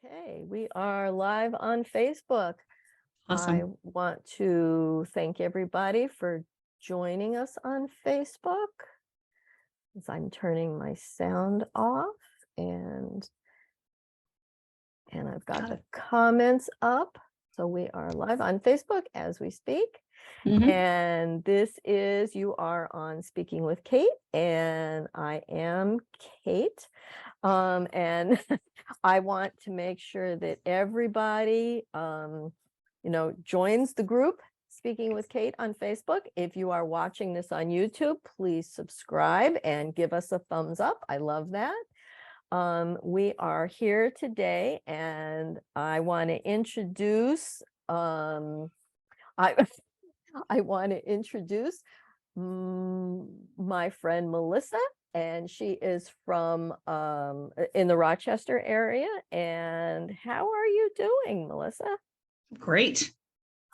Okay, we are live on Facebook. I Awesome. want to thank everybody for joining us on Facebook. As I'm turning my sound off and I've got Got the it. comments up. So we are live on Facebook as we speak. Mhm. And this is, you are on Speaking with Kate, and I am Kate. And I want to make sure that everybody, joins the group Speaking with Kate on Facebook. If you are watching this on YouTube, please subscribe and give us a thumbs up. I love that. We are here today, and I want to introduce, I I want to introduce my friend Melissa, and she is from in the Rochester area. And how are you doing, Melissa? Great.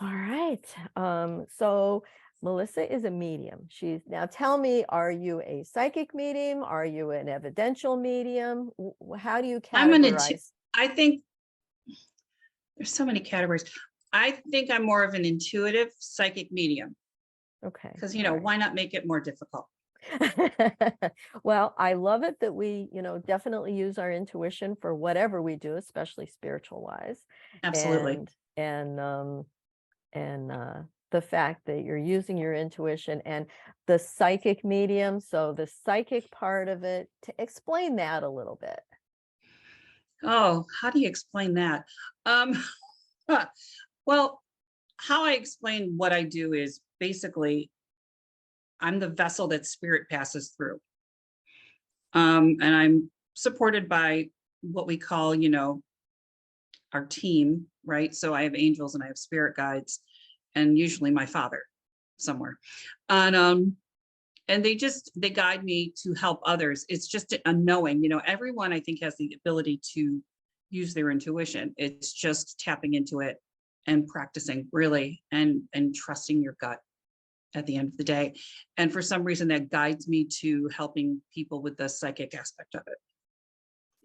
All right. So Melissa is a medium. Now tell me, are you a psychic medium? Are you an evidential medium? How do you I'm categorize? I think there's so many categories. I think I'm more of an intuitive psychic medium Okay. because, All right. why not make it more difficult? Well, I love it that we, definitely use our intuition for whatever we do, especially spiritual wise. Absolutely. And the fact that you're using your intuition and the psychic medium, so the psychic part of it, to explain that a little bit. Oh, how do you explain that? Um, well, how I explain what I do is basically I'm the vessel that spirit passes through. And I'm supported by what we call, our team, right? So I have angels and I have spirit guides, and usually my father somewhere. And they guide me to help others. It's just a knowing, everyone I think has the ability to use their intuition. It's just tapping into it and practicing really and trusting your gut at the end of the day. And for some reason that guides me to helping people with the psychic aspect of it.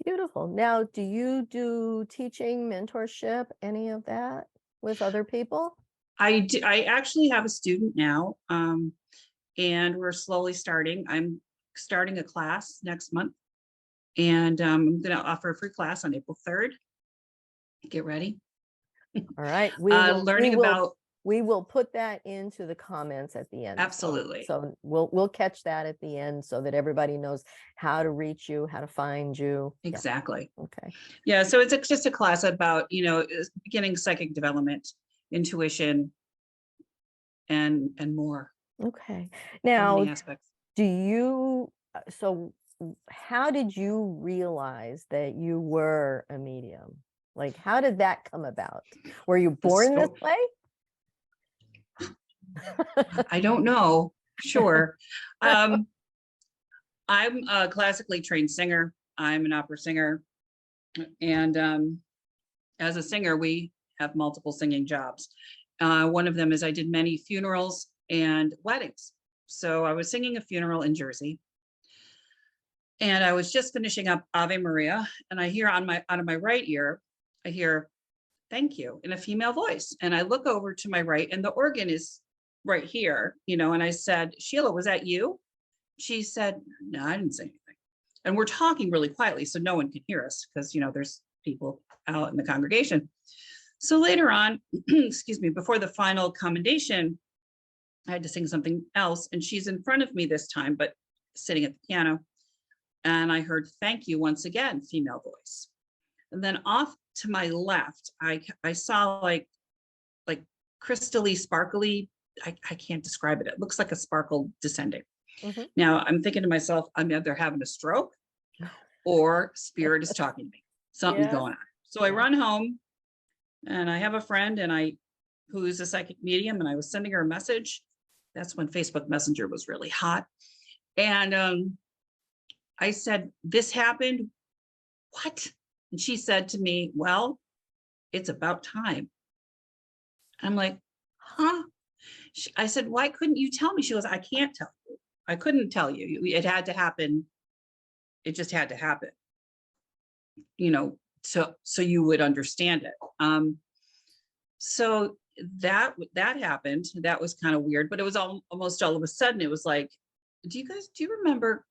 Beautiful. Now, do you do teaching, mentorship, any of that with other people? I actually have a student now, and we're slowly starting. I'm starting a class next month, and I'm going to offer a free class on April 3rd. Get ready. All right. We will Learning about we will put that into the comments at the end. absolutely. So we'll catch that at the end so that everybody knows how to reach you, how to find you. Yeah. Exactly. Okay. Yeah. So it's just a class about, beginning psychic development, intuition, and more. Okay. So many Now, aspects. so how did you realize that you were a medium? Like, how did that come about? Were you born this So way? I don't know. Sure. Um, I'm a classically trained singer. I'm an opera singer. And as a singer, we have multiple singing jobs. One of them is I did many funerals and weddings. So I was singing a funeral in Jersey. And I was just finishing up Ave Maria. And I hear out of my right ear, I hear thank you in a female voice. And I look over to my right, and the organ is right here, and I said, Sheila, was that you? She said, no, I didn't say anything. And we're talking really quietly, so no one can hear us because, there's people out in the congregation. So later on, excuse me, before the final commendation, I had to sing something else. And she's in front of me this time, but sitting at the piano. And I heard, thank you once again, female voice. And then off to my left, I saw like crystally, sparkly. I can't describe it. It looks like a sparkle descending. Mhm. Now I'm thinking to myself, I'm either having a stroke or spirit is talking to me. Something's Yeah. going on. So I run home, and I have a friend who's a psychic medium, and I was sending her a message. That's when Facebook Messenger was really hot. And I said, this happened. What? And she said to me, well, it's about time. I'm like, huh? I said, why couldn't you tell me? She goes, I can't tell you. I couldn't tell you. It had to happen. It just had to happen, so you would understand it. So that happened. That was kind of weird, but it was almost all of a sudden. It was like, do you remember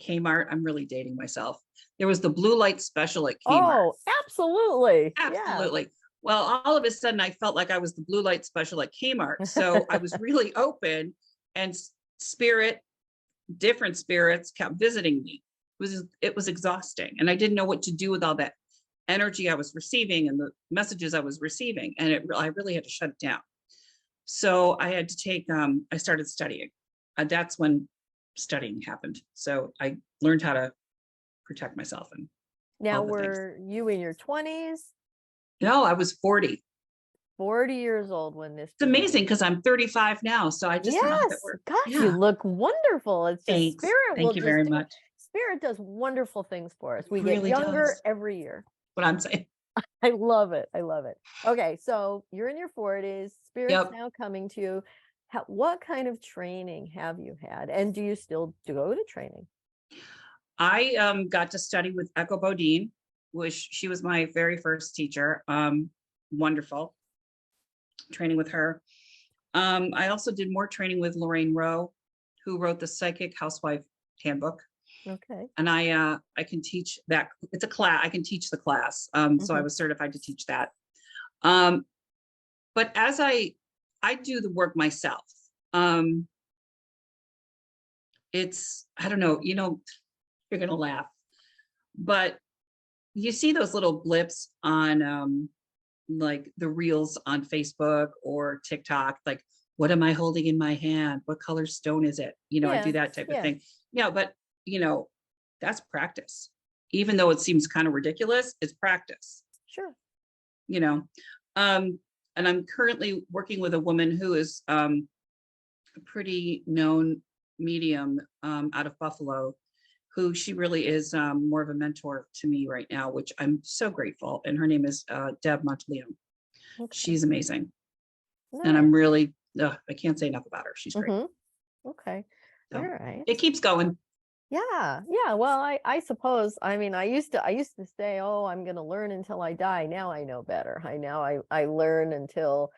Kmart? I'm really dating myself. There was the blue light special at Kmart. Oh, absolutely. Yeah. Absolutely. Well, all of a sudden I felt like I was the blue light special at Kmart. So I was really open, and different spirits kept visiting me. It was exhausting, and I didn't know what to do with all that energy I was receiving and the messages I was receiving. And I really had to shut it down. So I had to take, I started studying. That's when studying happened. So I learned how to protect myself and Now, all the things. were you in your 20s? No, I was 40. 40 years old when this It's began. amazing because I'm 35 now. So I just don't know how that Yes, works. gosh, you Yeah. look wonderful. It's just Thanks. spirit will Thank you just very do. much. Spirit does wonderful things for us. We get Really younger does. every year. What I'm saying. I love it. I love it. Okay, so you're in your 40s, spirit's Yep. now coming to you. What kind of training have you had? And do you still go to training? I got to study with Echo Bodine, which she was my very first teacher. Wonderful training with her. I also did more training with Lorraine Rowe, who wrote the Psychic Housewife Handbook. Okay. And I can teach that. It's a class. I can teach the class. So I was certified to teach that. But as I do the work myself, it's, I don't know, you're going to laugh, but you see those little blips on like the reels on Facebook or TikTok, like, what am I holding in my hand? What color stone is it? I do that type of thing. Yeah, but that's practice. Even though it seems kind of ridiculous, it's practice. Sure. And I'm currently working with a woman who is a pretty known medium out of Buffalo, who she really is more of a mentor to me right now, which I'm so grateful. And her name is Deb Monteleone. Okay. She's amazing. Nice. And I'm really, I can't say enough about her. She's great. Okay. So all right. it keeps going. Yeah. Well, I suppose, I mean, I used to say, oh, I'm going to learn until I die. Now I know better. I learn until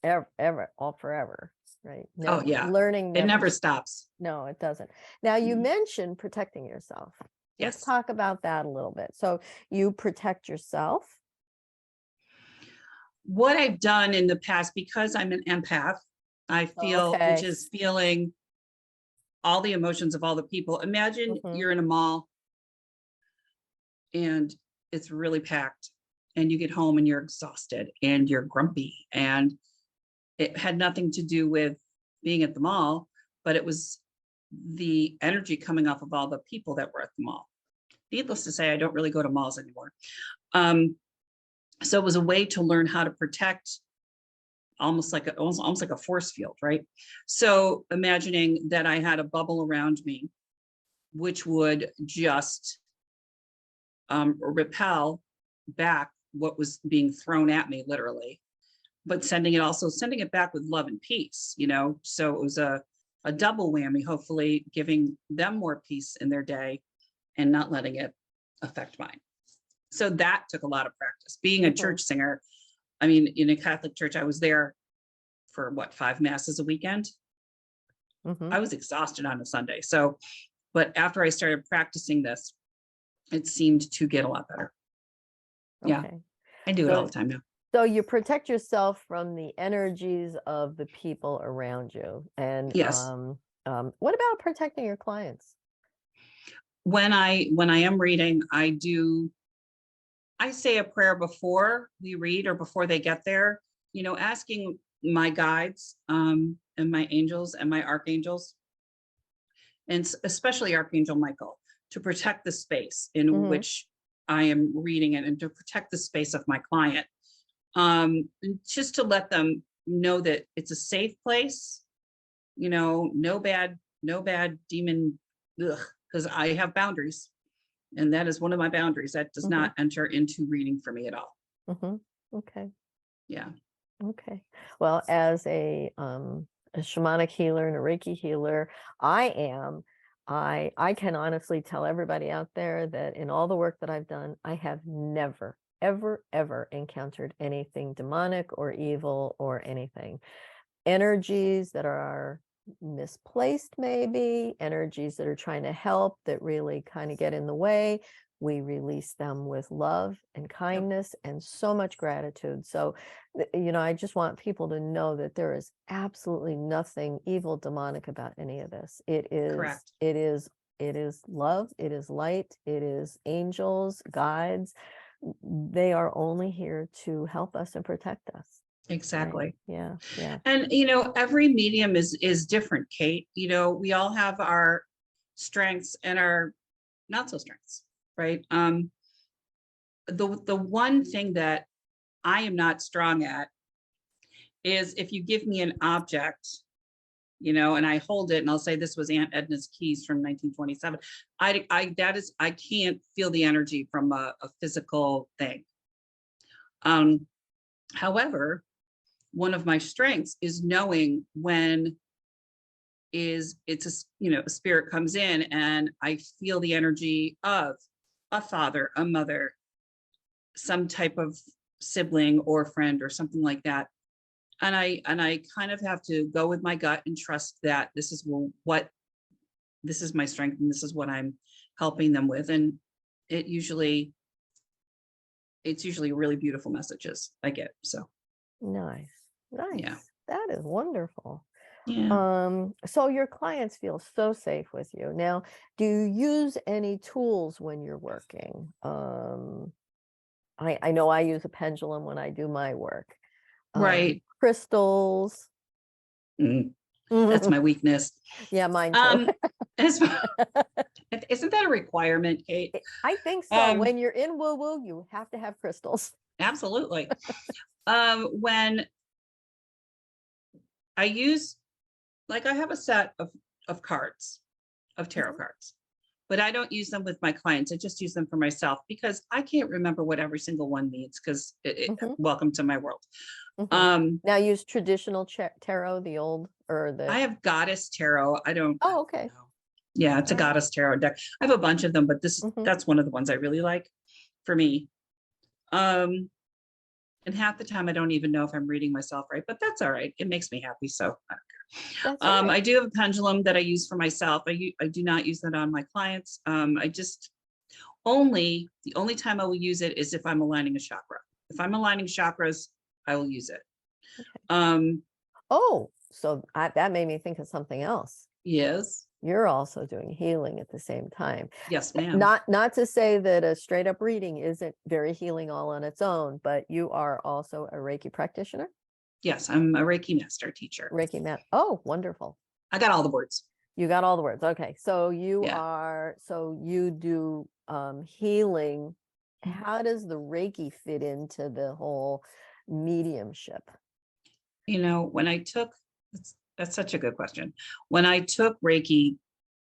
all forever. Right. Oh yeah. Learning It never stops. No, it doesn't. Now, you mentioned protecting yourself. Yes. Let's talk about that a little bit. So you protect yourself. What I've done in the past, because I'm an empath, I feel, which is feeling all the emotions of all the people. Imagine you're in a mall and it's really packed, and you get home and you're exhausted and you're grumpy, and it had nothing to do with being at the mall, but it was the energy coming off of all the people that were at the mall. Needless to say, I don't really go to malls anymore. So it was a way to learn how to protect, almost like a force field, right? So imagining that I had a bubble around me, which would just repel back what was being thrown at me, literally, but sending it back with love and peace, so it was a double whammy, hopefully giving them more peace in their day and not letting it affect mine. So that took a lot of practice. Being a church singer, I mean, in a Catholic church, I was there for 5 masses a weekend. I was exhausted on a Sunday. So, but after I started practicing this, it seemed to get a lot better. Yeah, I do it all the time now. So you protect yourself from the energies of the people around you. And yes. What about protecting your clients? When I am reading, I say a prayer before we read or before they get there, asking my guides and my angels and my archangels, and especially Archangel Michael, to protect the space in which I am reading it, and to protect the space of my client. Just to let them know that it's a safe place, no bad demon, because I have boundaries. And that is one of my boundaries that does not enter into reading for me at all. Okay. Yeah. Okay. Well, as a shamanic healer and a Reiki healer, I am I can honestly tell everybody out there that in all the work that I've done, I have never, ever, ever encountered anything demonic or evil or anything. Energies that are misplaced, maybe energies that are trying to help that really kind of get in the way. We release them with love and Yep. kindness and so much gratitude. So, I just want people to know that there is absolutely nothing evil, demonic about any of this. Correct. It is love, it is light, it is angels, guides. They are only here to help us and protect us. Right. Exactly. Yeah. Yeah. And every medium is different, Kate. We all have our strengths and our not so strengths, right? The one thing that I am not strong at is if you give me an object, and I hold it and I'll say this was Aunt Edna's keys from 1927. I can't feel the energy from a physical thing. However, one of my strengths is knowing when it's a spirit comes in and I feel the energy of a father, a mother, some type of sibling or friend or something like that. And I kind of have to go with my gut and trust that this is my strength and this is what I'm helping them with. And it's usually really beautiful messages I get. So Nice. Nice. yeah. That is wonderful. Yeah. So your clients feel so safe with you. Now, do you use any tools when you're working? I know I use a pendulum when I do my work. Right. Crystals. Mm, that's my weakness. Yeah, mine too. Isn't that a requirement, Kate? I think so. When you're in woo-woo, you have to have crystals. Absolutely. When I use, I have a set of cards, of tarot cards, but I don't use them with my clients. I just use them for myself because I can't remember what every single one means because welcome to my world. Now use traditional tarot, the old or the. I have goddess tarot. I don't. Oh, okay. Know. Yeah, it's a goddess tarot deck. I have a bunch of them, but that's one of the ones I really like for me. And half the time I don't even know if I'm reading myself right, but that's all right. It makes me happy. So I don't care. That's right. I do have a pendulum that I use for myself. I do not use that on my clients. The only time I will use it is if I'm aligning a chakra. If I'm aligning chakras, I will use it. Okay. So that made me think of something else. Yes. You're also doing healing at the same time. Yes, ma'am. Not to say that a straight up reading isn't very healing all on its own, but you are also a Reiki practitioner? Yes, I'm a Reiki master teacher. Reiki master. Oh, wonderful. I got all the words. You got all the words. Okay. So you do healing. How does the Reiki fit into the whole mediumship? When I took, that's such a good question. When I took Reiki,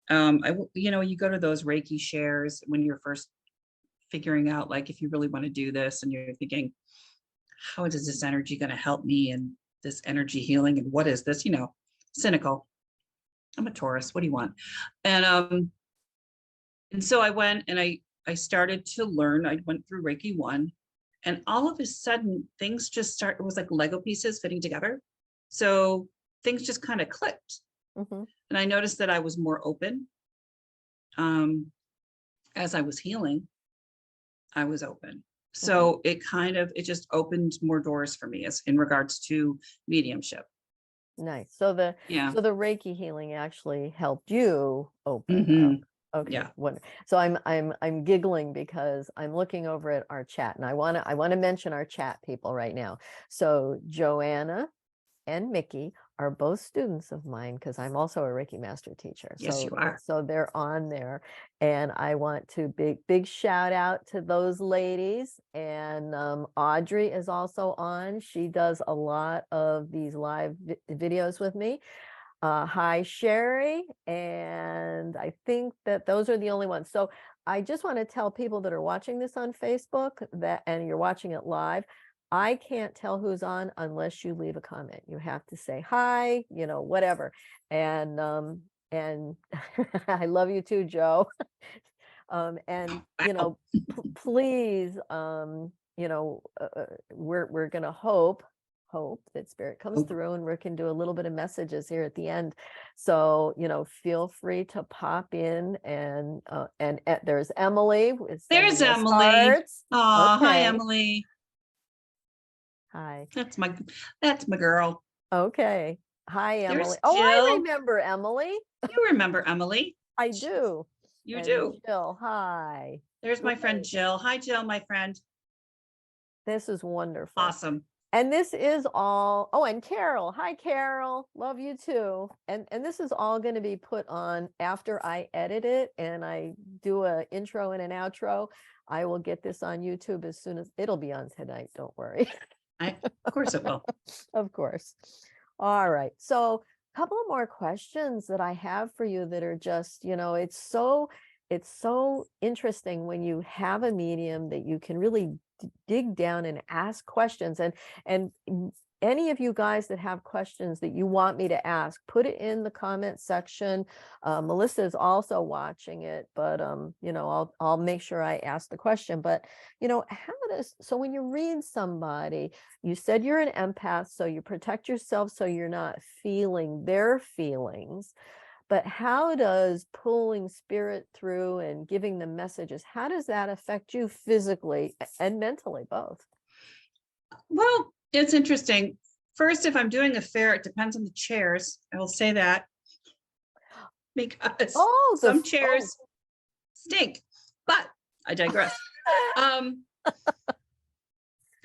you go to those Reiki shares when you're first figuring out, if you really want to do this and you're thinking, how is this energy going to help me and this energy healing? And what is this, cynical. I'm a Taurus. What do you want? And so I went and I started to learn. I went through Reiki 1 and all of a sudden things just started, it was like Lego pieces fitting together. So things just kind of clicked. And I noticed that I was more open. As I was healing, I was open. So it just opened more doors for me as in regards to mediumship. Nice. So the Reiki healing actually helped you open up. Okay. Yeah. So I'm giggling because I'm looking over at our chat and I want to mention our chat people right now. So Joanna and Mickey are both students of mine because I'm also a Reiki master teacher. Yes, you are. So they're on there, and I want to big shout out to those ladies. And Audrey is also on. She does a lot of these live videos with me. Hi, Sherry. And I think that those are the only ones. So I just want to tell people that are watching this on Facebook and you're watching it live, I can't tell who's on unless you leave a comment. You have to say hi, whatever. And and I love you too, Joe. And Wow. please, we're gonna hope that spirit comes Oh, through, and we can do a little bit of messages here at the end. So, feel free to pop in, and there's Emily is there's sending us Emily. hearts. Oh, hi, Okay. Emily. Hi. That's my girl. Okay. Hi, Emily. There's Oh, I Jill. remember Emily. You remember Emily? I do. You And do. Jill, hi. There's my friend Great. Jill. Hi, Jill, my friend. This is wonderful. Awesome. And this is all, oh, and Carol. Hi, Carol. Love you too. And this is all going to be put on after I edit it and I do an intro and an outro. I will get this on YouTube as soon as it'll be on tonight. Don't worry. Of course it will. Of course. All right. So a couple of more questions that I have for you that are just, it's so interesting when you have a medium that you can really dig down and ask questions. And any of you guys that have questions that you want me to ask, put it in the comment section. Melissa is also watching it, but I'll make sure I ask the question. But so when you read somebody, you said you're an empath, so you protect yourself so you're not feeling their feelings. But how does pulling spirit through and giving them messages, how does that affect you physically and mentally, both? Well, it's interesting. First, if I'm doing a fair, it depends on the chairs. I will say that because some chairs stink, but I digress. I'm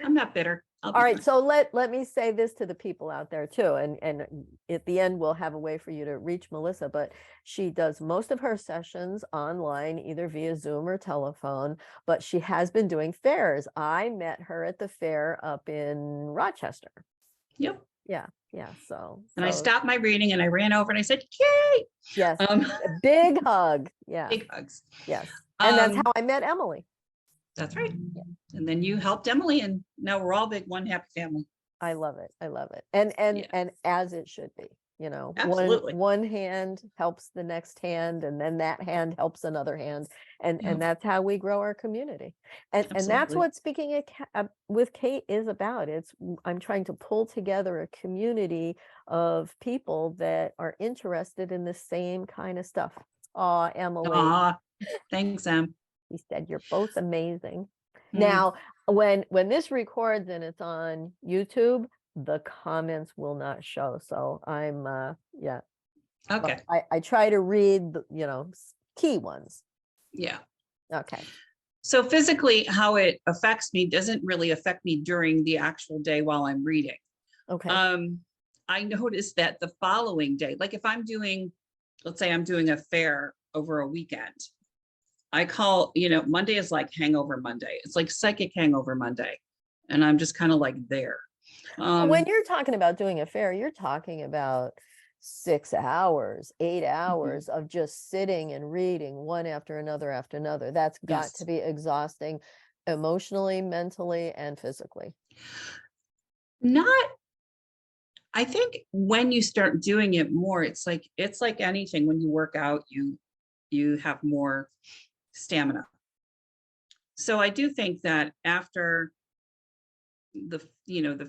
not bitter. All right, so let me say this to the people out there too, and at the end we'll have a way for you to reach Melissa, but she does most of her sessions online, either via Zoom or telephone, but she has been doing fairs. I met her at the fair up in Rochester. Yep. Yeah. And I stopped my reading and I ran over and I said, "Yay!" Yes, a big hug. Yeah. Big hugs. Yes. And that's how I met Emily. That's right. Yeah. And then you helped Emily, and now we're all big, one happy family. I love it. And as it should be, Absolutely. one hand helps the next hand, and then that hand helps another hand. And that's how we grow our community. And that's what speaking with Kate is about. I'm trying to pull together a community of people that are interested in the same kind of stuff. Aw, Emily. Aw, thanks, Em. He said, you're both amazing. Now, when this records and it's on YouTube, the comments will not show. So I'm, yeah. Okay. I try to read, key ones. Yeah. Okay. So physically, how it affects me doesn't really affect me during the actual day while I'm reading. Okay. I noticed that the following day, like if I'm doing, let's say I'm doing a fair over a weekend, I call, Monday is like hangover Monday. It's like psychic hangover Monday. And I'm just kind of like there. When you're talking about doing a fair, you're talking about 6 hours, 8 hours of just sitting and reading one after another. That's got to be exhausting emotionally, mentally, and physically. I think when you start doing it more, it's like anything. When you work out, you have more stamina. So I do think that after the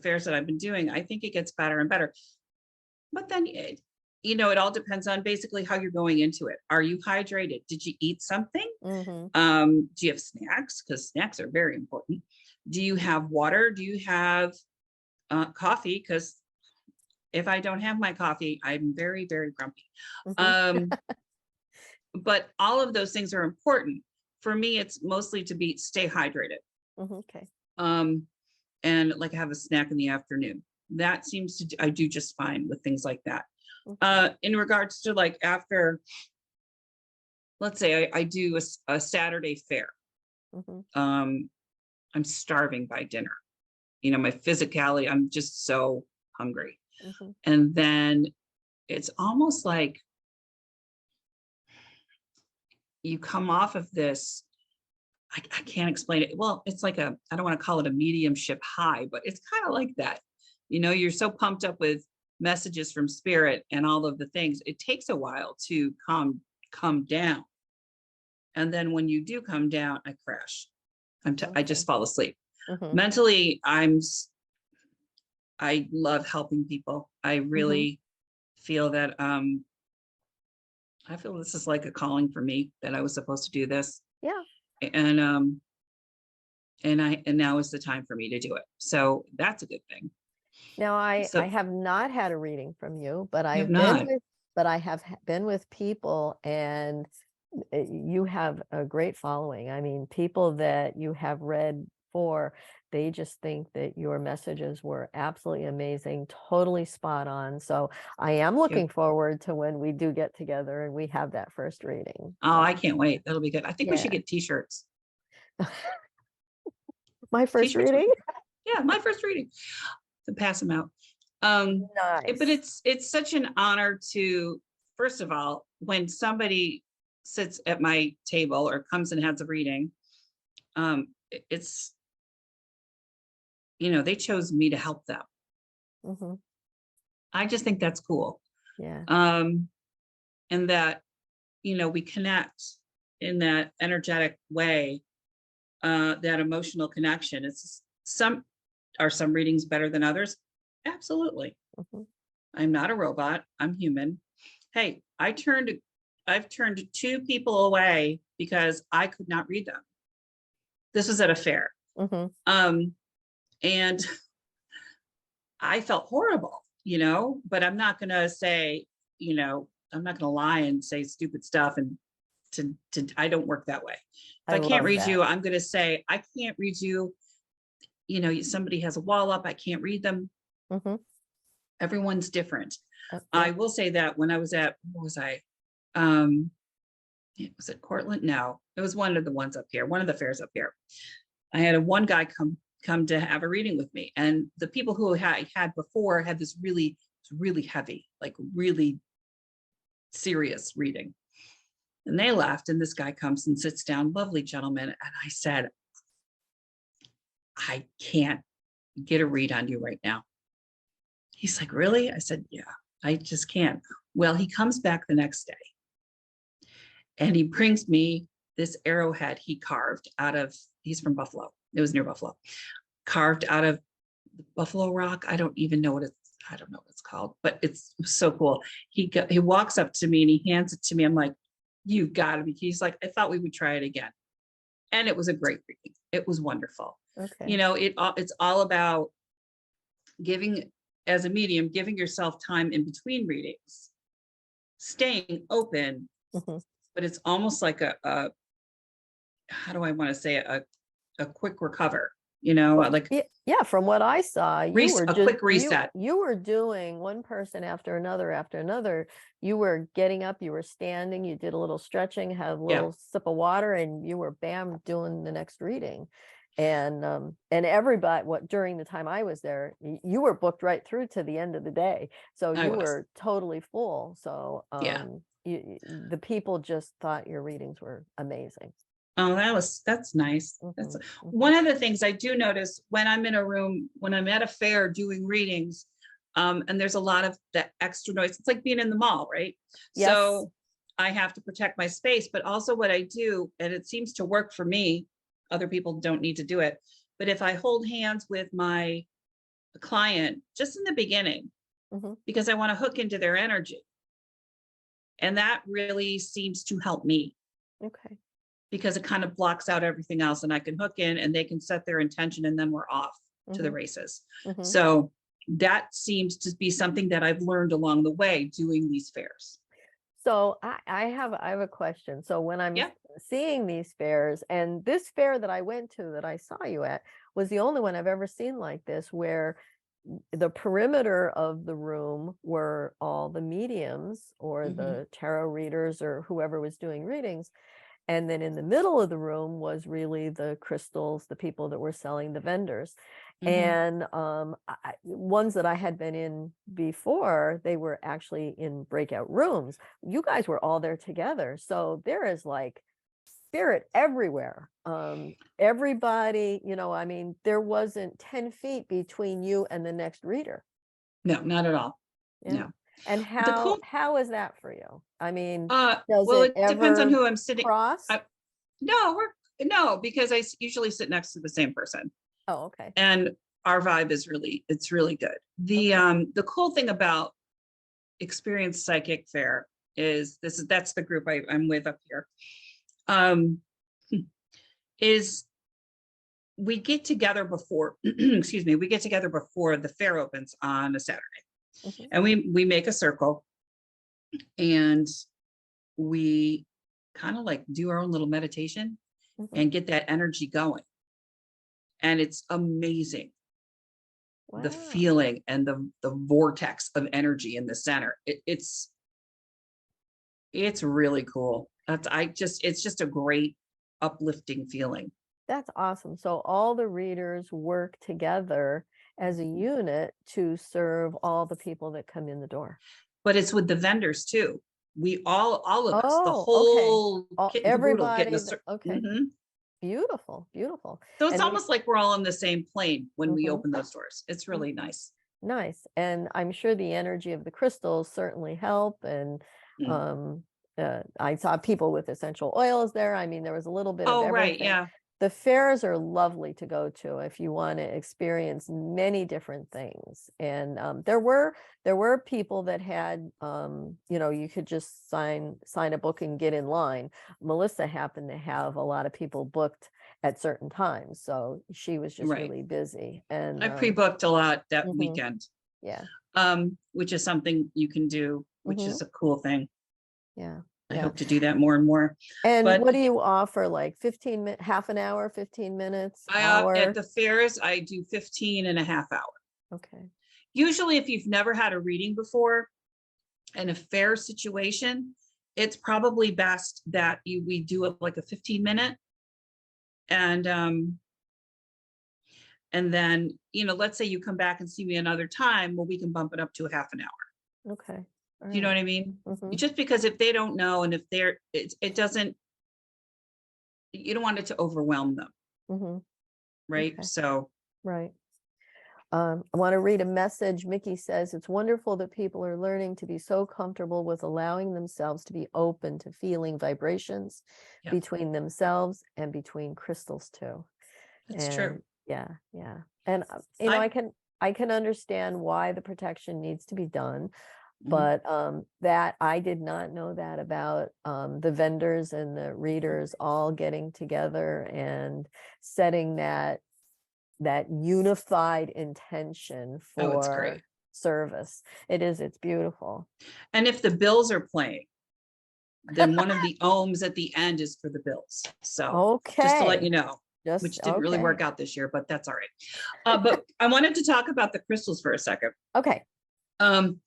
fairs that I've been doing, I think it gets better and better. But then it all depends on basically how you're going into it. Are you hydrated? Did you eat something? Do you have snacks? Because snacks are very important. Do you have water? Do you have coffee? Because if I don't have my coffee, I'm very, very grumpy. But all of those things are important. For me, it's mostly to stay hydrated. Okay. And like have a snack in the afternoon. That seems to, I do just fine with things like that. In regards to like after, let's say I do a Saturday fair. I'm starving by dinner. My physicality, I'm just so hungry. And then it's almost like you come off of this, I can't explain it. Well, it's like I don't want to call it a mediumship high, but it's kind of like that. You're so pumped up with messages from spirit and all of the things, it takes a while to come down. And then when you do come down, I crash. I Okay. just fall asleep. Mhm. Mentally, I love helping people. I really feel that I feel this is like a calling for me, that I was supposed to do this. Yeah. And and now is the time for me to do it. So that's a good thing. Now I So have not had a reading from you, but you have I've been not. with I have been with people, and you have a great following. I mean, people that you have read for, they just think that your messages were absolutely amazing, totally spot on. So I am You. looking forward to when we do get together and we have that first reading. Oh, I So can't wait. That'll be good. I think we yeah. should get t-shirts. My first T-shirts. reading? Yeah, my first reading. To pass them out. But Nice. it's such an honor to, first of all, when somebody sits at my table or comes and has a reading, it's, they chose me to help them. Hmm. I just think that's cool. Yeah. And that, we connect in that energetic way, that emotional connection. It's are some readings better than others? Absolutely. Hmm. I'm not a robot. I'm human. Hey, I've turned two people away because I could not read them. This was at a fair. Hmm. And I felt horrible, but I'm not going to say, I'm not going to lie and say stupid stuff. And I don't work that way. If I I can't love read that. you, I'm going to say, I can't read you. Somebody has a wall up. I can't read them. Hmm. Everyone's different. Yeah. I will say that when I was at, what was I? Was it Cortland? No, it was one of the ones up here, one of the fairs up here. I had one guy come to have a reading with me, and the people who I had before had this really heavy, like really serious reading, and they left. And this guy comes and sits down, lovely gentleman, and I said, I can't get a read on you right now. He's like, really? I said, yeah, I just can't. Well, he comes back the next day and he brings me this arrowhead he carved out of, he's from Buffalo. It was near Buffalo, carved out of buffalo rock. I don't know what it's called, but it's so cool. He walks up to me and he hands it to me. I'm like, you gotta be. He's like, I thought we would try it again. And it was a great reading. It was wonderful. Okay. It's all about giving, as a medium, giving yourself time in between readings, staying open, Hmm. but it's almost like a how do I want to say it? A quick recover, like Yeah, from what I saw, you were a just quick reset. you were doing one person after another after another. You were getting up, you were standing, you did a little stretching, had a Yeah. little sip of water, and you were bam doing the next reading. And everybody, what during the time I was there, you were booked right through to the end of the day. So I you was. were totally full. So Yeah. the people just thought your readings were amazing. Oh, that's nice. That's Hmm. Hmm. one of the things I do notice when I'm in a room, when I'm at a fair doing readings, and there's a lot of that extra noise. It's like being in the mall, right? Yes. So I have to protect my space, but also what I do, and it seems to work for me, other people don't need to do it. But if I hold hands with my client just in the beginning, Hmm. because I want to hook into their energy, and that really seems to help me, Okay. because it kind of blocks out everything else and I can hook in and they can set their intention and then we're off to the Hmm. races. Hmm. So that seems to be something that I've learned along the way doing these fairs. So I have a question. So when I'm Yeah. seeing these fairs, and this fair that I went to that I saw you at was the only one I've ever seen like this, where the perimeter of the room were all the mediums or the tarot readers or whoever was doing readings. And then in the middle of the room was really the crystals, the people that were selling, the vendors. And ones that I had been in before, they were actually in breakout rooms. You guys were all there together. So there is like spirit everywhere. Everybody, I mean, there wasn't 10 feet between you and the next reader. No, not at all. Yeah. And The cool, how is that for you? I mean, does well, it it depends on ever who I'm sitting. cross? No, no, because usually sit next to the same person, Oh, okay. and our vibe is it's really good. Okay. The cool thing about Experienced Psychic Fair is that's the group I'm with up here. Um, is we get together before, excuse me, we get together before the fair opens on a Saturday, Mhm, and we make a circle, and we kind of like do our own little meditation mhm. and get that energy going. And it's amazing, the Wow. feeling and the vortex of energy in the center. It's really cool. It's just a great uplifting feeling. That's awesome. So all the readers work together as a unit to serve all the people that come in the door. But it's with the vendors too. We all of us, the Oh, okay. whole All kit and caboodle, get in everybody a that, okay. Mhm. Beautiful, beautiful. So it's And almost like we're all on the same plane when we mhm, open those doors. It's really mhm. nice. Nice. And I'm sure the energy of the crystals certainly help. And Mm. um, I saw people with essential oils there. I mean, there was a little bit of Oh, right. everything. Yeah. The fairs are lovely to go to if you want to experience many different things. And there were people that had you could just sign a book and get in line. Melissa happened to have a lot of people booked at certain times, so she was just Right. really busy. And I pre-booked a lot that mhm, weekend, yeah. which is something you can do, which Mhm. is a cool thing. Yeah, I yeah. hope to do that more and more. And But what do you offer? Like 15 minutes, half an hour, 15 minutes, at hour? the fairs, I do 15 and a half hours. Okay. Usually, if you've never had a reading before in a fair situation, it's probably best that we do it like a 15-minute, and and then let's say you come back and see me another time, well, we can bump it up to a half an hour. Okay. All Do you know right. what I mean? Mm-hmm. Just because if they don't know, and if it doesn't, you don't want it to overwhelm them, Mm-hmm. right? Okay. So Right. I want to read a message. Mickey says, it's wonderful that people are learning to be so comfortable with allowing themselves to be open to feeling vibrations yeah, between themselves and between crystals too. that's true. And yeah, yeah. And I I can understand why the protection needs to be done. Mhm. But that I did not know that about the vendors and the readers all getting together and setting that unified intention Oh, it's for great. service. It's beautiful. And if the Bills are playing, then one of the ohms at the end is for the Bills. So just to let you Okay. know, Just which didn't really work okay. out this year, but that's all right. But I wanted to talk about the crystals for a second. Okay. Um,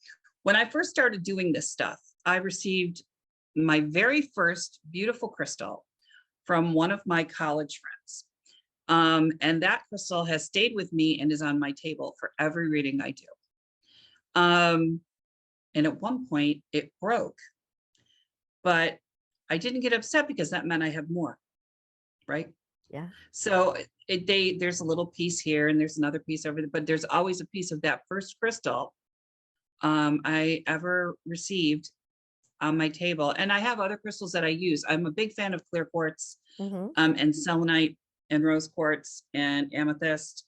when I first started doing this stuff, I received my very first beautiful crystal from one of my college friends. And that crystal has stayed with me and is on my table for every reading I do. And at one point it broke, but I didn't get upset because that meant I have more, right? Yeah. So there's a little piece here and there's another piece over there, but there's always a piece of that first crystal I ever received on my table. And I have other crystals that I use. I'm a big fan of clear quartz, Mm-hmm. and selenite and rose quartz and amethyst.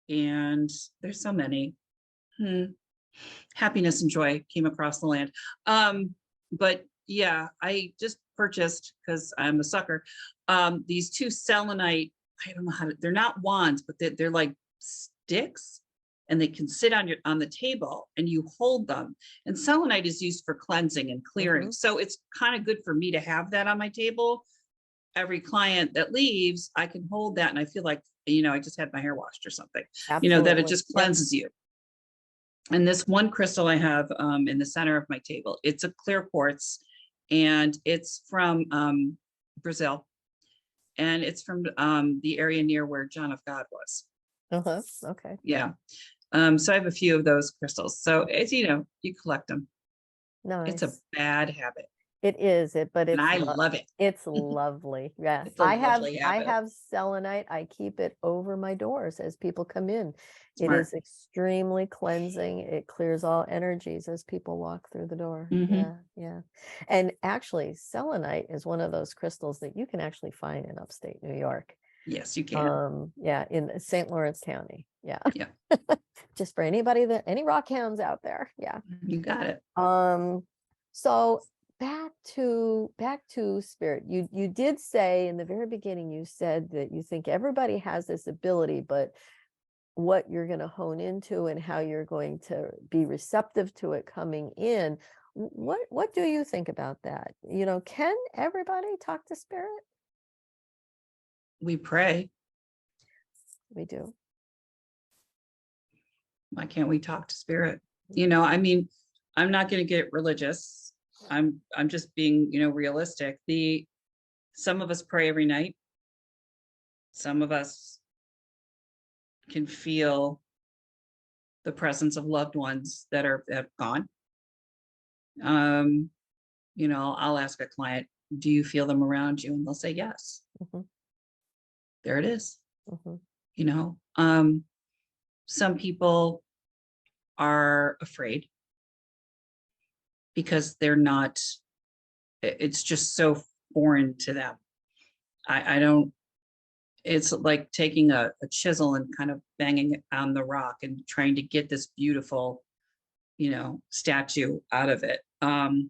And there's so many. Happiness and joy came across the land. But yeah, I just purchased, because I'm a sucker, these two selenite, I don't know how to, they're not wands, but they're like sticks, and they can sit on the table and you hold them. And selenite is used for cleansing and Mm-hmm. clearing. So it's kind of good for me to have that on my table. Every client that leaves, I can hold that and I feel like, I just had my hair washed or something, that it Absolutely. just Yep. cleanses you. And this one crystal I have in the center of my table, it's a clear quartz, and it's from Brazil, and it's from the area near where John of God was. Uh-huh. Okay. Yeah. So I have a few of those crystals. So it's, you collect them. It's a Nice. bad habit. It is it, but and I love it. it's lovely. Yes. It's a lovely I habit. have selenite. I keep it over my doors as people come in. It Smart. is extremely cleansing. It clears all energies as people walk through the door. Mhm. Yeah, yeah. And actually, selenite is one of those crystals that you can actually find in upstate New York. Yes, you can. Yeah, in St. Lawrence County. Yeah. Yeah, Just for anybody any rock hounds out there. Yeah. you got it. So back to spirit. You did say in the very beginning, you said that you think everybody has this ability, but what you're going to hone into and how you're going to be receptive to it coming in. What do you think about that? You know, can everybody talk to spirit? We pray. We do. Why can't we talk to spirit? You know, I mean, I'm not going to get religious. I'm just being, you know, realistic. Some of us pray every night. Some of us can feel the presence of loved ones that have gone. You know, I'll ask a client, do you feel them around you? And they'll say yes. Mhm, There it is. mhm, You know, some people are afraid because they're not, it's just so foreign to them. I don't, it's like taking a chisel and kind of banging it on the rock and trying to get this beautiful, you know, statue out of it. But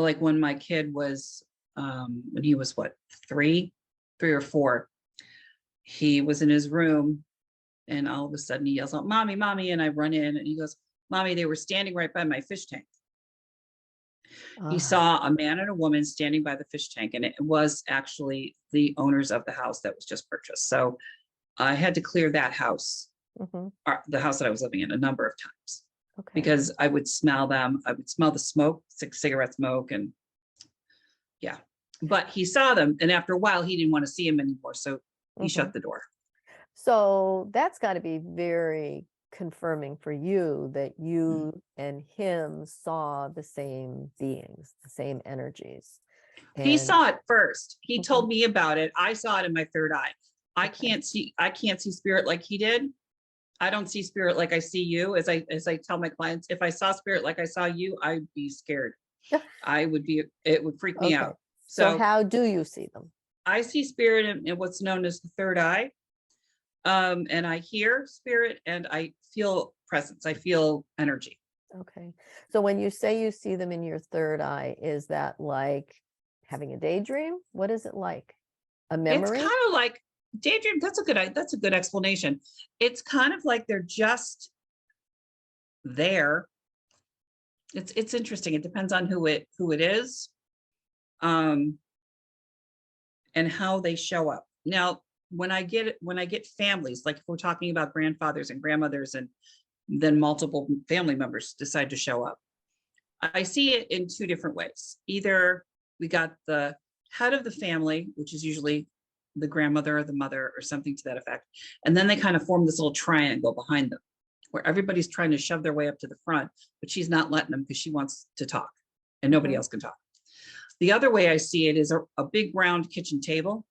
like when my kid was, when he was what, three or four, he was in his room and all of a sudden he yells out, "Mommy, mommy." And I run in and he goes, "Mommy, they were standing right by my fish tank." He Ah, saw a man and a woman standing by the fish tank, and it was actually the owners of the house that was just purchased. So I had to clear that house, mhm, the house that I was living in, a number of times okay. because I would smell them. I would smell the smoke, cigarette smoke, and yeah. But he saw them, and after a while, he didn't want to see him anymore, so he Mhm. shut the door. So that's got to be very confirming for you that Mm. you and him saw the same beings, the same energies. He And saw it first. He mhm, told me about it. I saw it in my third eye. okay. I can't see spirit like he did. I don't see spirit like I see you. As I tell my clients, if I saw spirit like I saw you, I'd be scared. It would freak me Okay. out. So So how do you see them? I see spirit in what's known as the third eye. And I hear spirit and I feel presence. I feel energy. Okay. So when you say you see them in your third eye, is that like having a daydream? What is it like? A It's memory? kind of like daydream. That's a good explanation. It's kind of like they're just there. It's interesting. It depends on who it is, um, and how they show up. Now, when I get families, like if we're talking about grandfathers and grandmothers, and then multiple family members decide to show up, I see it in two different ways. Either we got the head of the family, which is usually the grandmother or the mother or something to that effect, and then they kind of form this little triangle behind them where everybody's trying to shove their way up to the front, but she's not letting them because she wants to talk and nobody Mhm, else can talk. The other way I see it is a big round kitchen table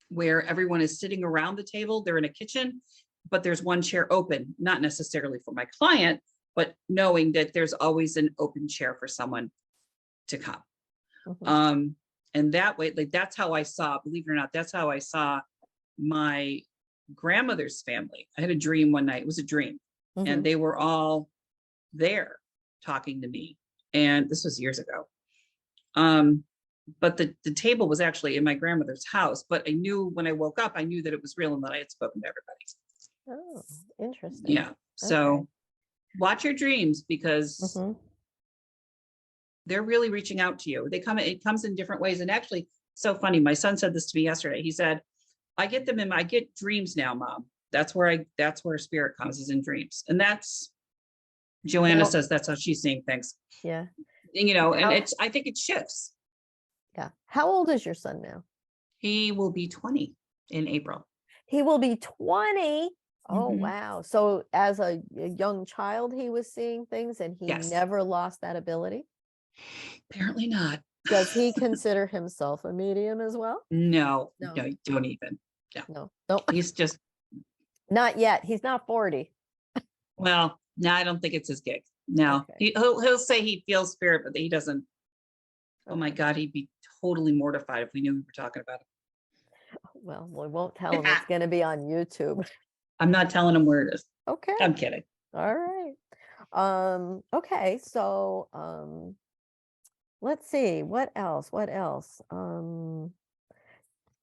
where everyone is sitting around the table. They're in a kitchen, but there's one chair open, not necessarily for my client, but knowing that there's always an open chair for someone to come. mhm, Um, and that way, like that's how I saw, believe it or not, that's how I saw my grandmother's family. I had a dream one night. It was a dream. And mhm. they were all there talking to me. And this was years ago. Um, but the table was actually in my grandmother's house. But I knew when I woke up, I knew that it was real and that I had spoken to everybody. Oh, interesting. Yeah. Okay. So watch your dreams because Mhm. they're really reaching out to you. It comes in different ways. And actually, so funny. My son said this to me yesterday. He said, I get dreams now, Mom. That's where spirit comes, is in dreams. And that's, Joanna How, says that's how she's seeing things. yeah. And, you know, and How, I think it shifts. yeah. How old is your son now? He will be 20 in April. He will be 20. Oh, Mhm. wow. So as a young child, he was seeing things and he Yes. never lost that ability? Apparently not. Does he consider himself a medium as well? No, No, no, don't even. No, no, no, he's just, not yet. He's not 40. well, no, I don't think it's his gig. No, Okay. he'll say he feels spirit, but he doesn't. Oh my Okay. God, he'd be totally mortified if we knew we were talking about Well, we won't tell him. him. It's going to be on YouTube. I'm not telling him where it is. Okay. I'm kidding. All right. Okay. So, let's see. What else? What else?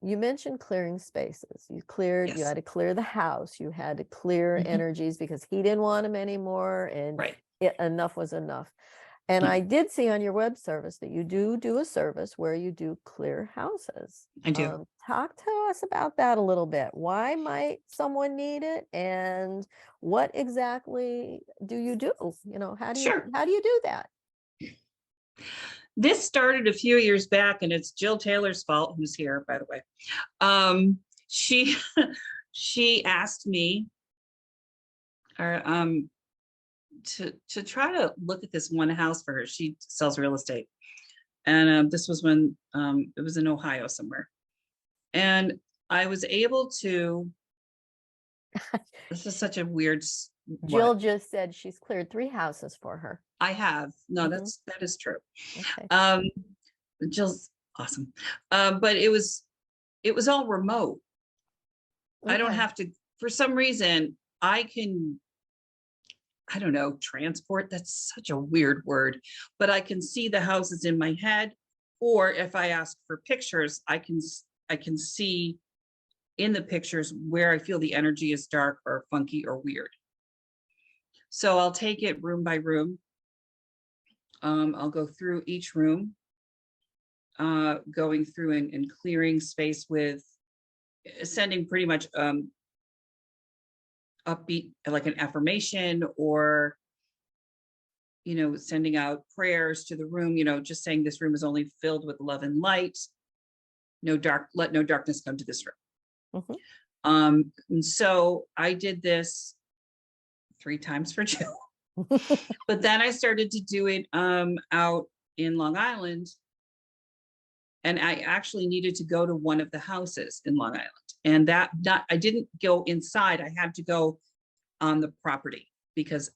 You mentioned clearing spaces. You Yes. had to clear the house. You had to clear Mhm. energies because he didn't want them anymore, and Right. enough was enough. And Yeah, I did see on your web service that you do a service where you do clear houses. I do. Talk to us about that a little bit. Why might someone need it, and what exactly do you do? Sure. How do you do that? This started a few years back, and it's Jill Taylor's fault, who's here, by the way. She she asked me or to try to look at this one house for her. She sells real estate. And this was when it was in Ohio somewhere. And I was able to, this is such a weird, Jill what? just said she's cleared 3 houses for her. I have. No, Mhm. that is true. Okay. Um, Jill's awesome. But it was all remote. I don't Okay. have to, for some reason, I can, I don't know, transport. That's such a weird word, but I can see the houses in my head. Or if I ask for pictures, I can see in the pictures where I feel the energy is dark or funky or weird. So I'll take it room by room. I'll go through each room, going through and clearing space with sending pretty much upbeat, like an affirmation, or sending out prayers to the room, just saying this room is only filled with love and light. Let no darkness come to this room. Mhm. And so I did this 3 times for Jill. But then I started to do it out in Long Island. And I actually needed to go to one of the houses in Long Island. And I didn't go inside. I had to go on the property because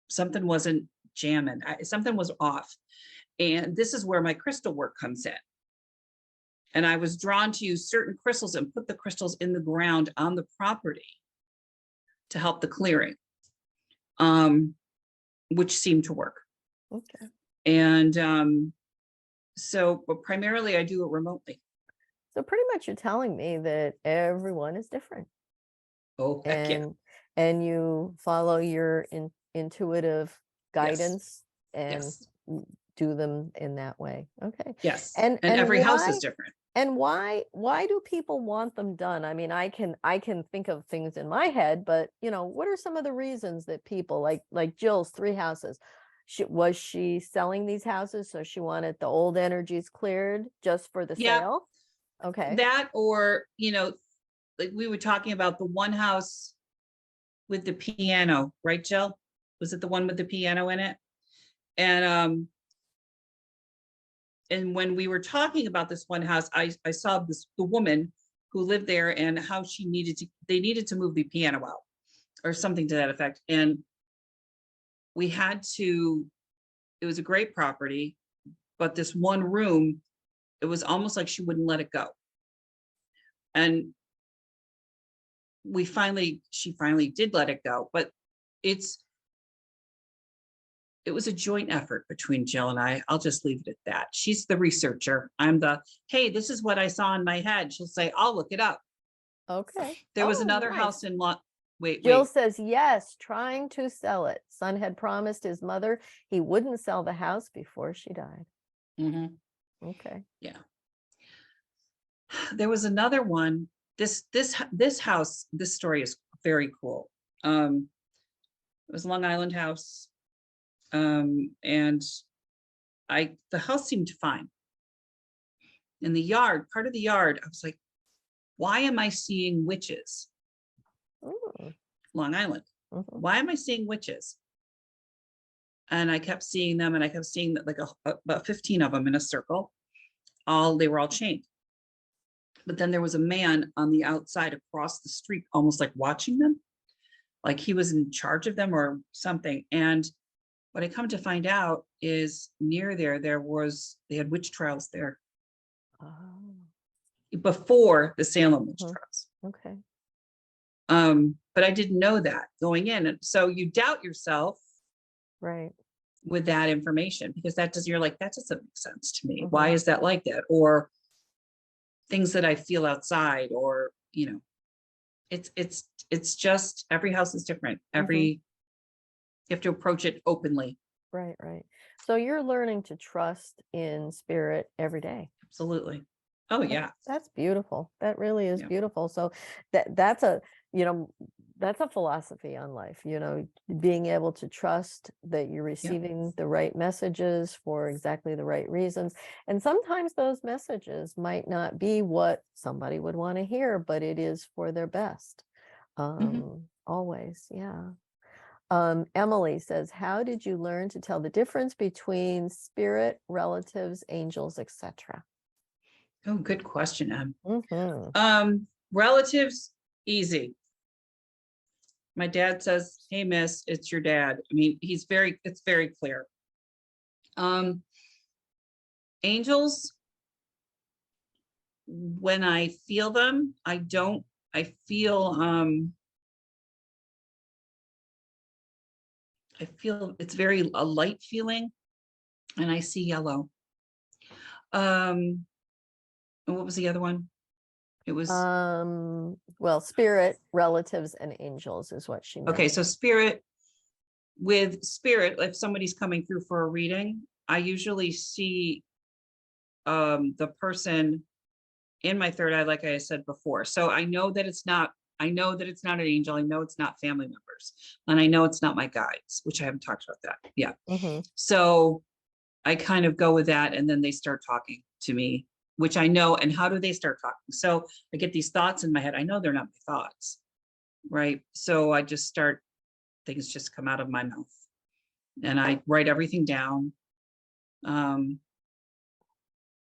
something wasn't jamming. Something was off. And this is where my crystal work comes in. And I was drawn to use certain crystals and put the crystals in the ground on the property to help the clearing, which seemed to work. Okay. And but primarily I do it remotely. So pretty much you're telling me that everyone is different, Oh, heck yeah. and you follow your intuitive Yes. guidance and Yes. do them in that way. Okay. Yes. And And every house is different. why do people want them done? I mean, I can think of things in my head, but what are some of the reasons that people like Jill's 3 houses? Was she selling these houses so she wanted the old energies cleared just for the Yeah. sale? Okay. That, or, like we were talking about the one house with the piano, right, Jill? Was it the one with the piano in it? And when we were talking about this one house, I saw the woman who lived there and how they needed to move the piano out or something to that effect. And it was a great property, but this one room, it was almost like she wouldn't let it go. And she finally did let it go, but it was a joint effort between Jill and I. I'll just leave it at that. She's the researcher. I'm hey, this is what I saw in my head. She'll say, I'll look it up. Okay. There was Oh, another nice. house in wait. Jill says yes, trying to sell it. Son had promised his mother he wouldn't sell the house before she died. Mm-hmm. Okay. Yeah. There was another one. This house, this story is very cool. It was a Long Island house. And the house seemed fine. In the yard, part of the yard, I was like, why am I seeing witches? Ooh. Long Island. Mhm. Why am I seeing witches? And I kept seeing them, and I kept seeing that, like about 15 of them in a circle. They were all chained. But then there was a man on the outside across the street, almost like watching them, like he was in charge of them or something. And what I come to find out is near there, they had witch trials there Oh, before the Salem witch mhm. trials. Okay. But I didn't know that going in. And so you doubt yourself Right. with that information, because you're like, that doesn't make sense to me. Why Mhm. is that like that? Or things that I feel outside, or, it's just, every house is different. Mhm. You have to approach it openly. Right, right. So you're learning to trust in spirit every day. Absolutely. Oh yeah. That's beautiful. That really is Yeah. beautiful. So that's a, you know, that's a philosophy on life, being able to trust that you're Yeah. receiving the right messages for exactly the right reasons. And sometimes those messages might not be what somebody would want to hear, but it is for their best. Always. Yeah. Emily says, how did you learn to tell the difference between spirit, relatives, angels, etc.? Oh, good question, Em. Mm-hmm. Relatives, easy. My dad says, "Hey, miss, it's your dad." I mean, it's very clear. Angels, when I feel them, I feel it's very a light feeling, and I see yellow. And what was the other one? It was, Well, spirit, relatives, and angels is what she meant. okay, so with spirit, if somebody's coming through for a reading, I usually see the person in my third eye, like I said before. So I know that it's not an angel. I know it's not family members, and I know it's not my guides, which I haven't talked about that. Yeah. Mm-hmm. So I kind of go with that, and then they start talking to me, which I know. And how do they start talking? So I get these thoughts in my head. I know they're not my thoughts, right? So I just start, things just come out of my mouth, and I write everything down. And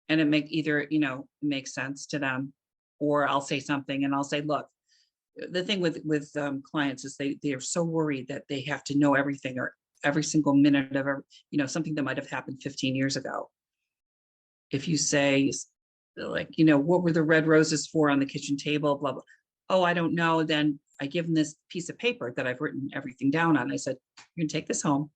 it makes sense to them, or I'll say something and I'll say, look, the thing with clients is they are so worried that they have to know everything, or every single minute of something that might have happened 15 years ago. If you say, like, what were the red roses for on the kitchen table, blah blah, oh, I don't know, then I give them this piece of paper that I've written everything down on. I said, you're gonna take this home,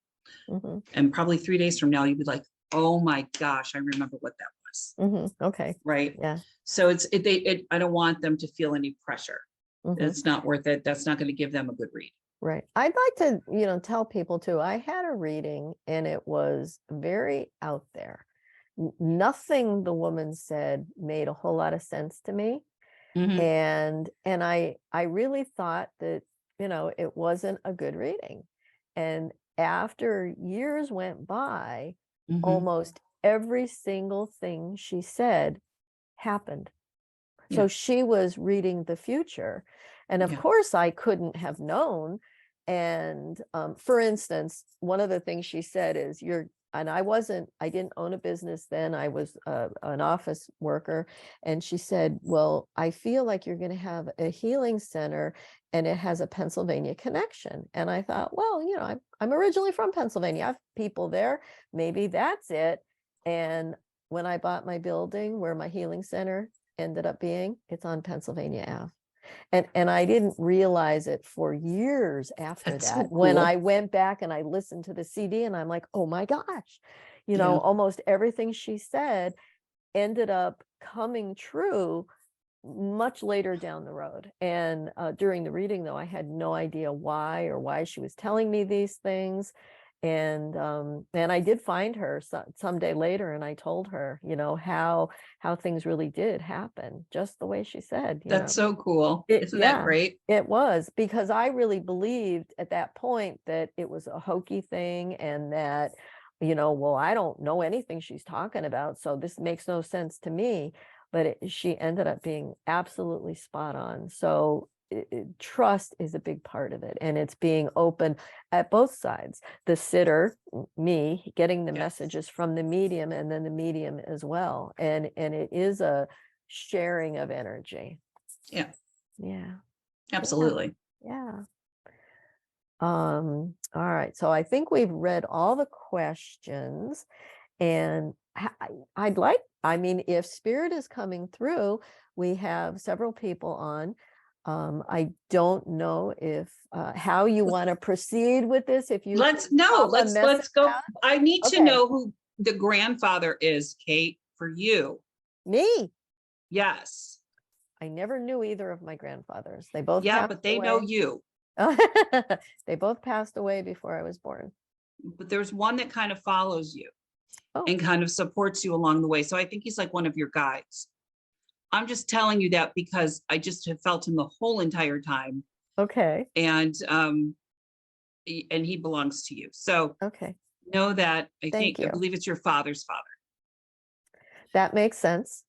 Mm-hmm. and probably 3 days from now you'll be like, oh my gosh, I remember what that was. Mm-hmm. Okay. Right. Yeah. So I don't want them to feel any pressure. Mm-hmm. It's not worth it. That's not going to give them a good read. Right. I'd like to, tell people too, I had a reading and it was very out there. Nothing the woman said made a whole lot of sense to me. Mhm. And I really thought that, it wasn't a good reading. And after years went by, Mhm. almost every single thing she said happened. So Yeah. she was reading the future. And of Yeah. course, I couldn't have known. And for instance, one of the things she said is, I didn't own a business then. I was an office worker. And she said, well, I feel like you're going to have a healing center and it has a Pennsylvania connection. And I thought, well, I'm originally from Pennsylvania. I have people there. Maybe that's it. And when I bought my building where my healing center ended up being, it's on Pennsylvania Ave. And I didn't realize it for years after That's that. so When I cool. went back and I listened to the CD and I'm like, oh my gosh, Yeah. almost everything she said ended up coming true much later down the road. And during the reading, though, I had no idea why she was telling me these things. And I did find her someday later, and I told her, how things really did happen, just the way she said. That's so cool. Isn't that Yeah, great? it was, because I really believed at that point that it was a hokey thing, and that, well, I don't know anything she's talking about, so this makes no sense to me. But she ended up being absolutely spot on. So trust is a big part of it, and it's being open at both sides. The sitter, me, getting the Yes. messages from the medium, and then the medium as well. And it is a sharing of energy. Yeah, Yeah. absolutely. Yeah. All right. So I think we've read all the questions, and I'd like, I mean, if spirit is coming through, we have several people on. I don't know if how you want to proceed with this. If you Let's can pop a message let's go. out. I need to Okay. know who the grandfather is, Kate, for you. Me. Yes. I never knew either of my grandfathers. They both Yeah, passed but they know away. you. They both passed away before I was born. But there's one that kind of follows you Oh, and kind of supports you along the way. So I think he's like one of your guides. I'm just telling you that because I just have felt him the whole entire time. okay. And he belongs to you. So Okay. know that Thank I you. believe it's your father's father. That makes sense.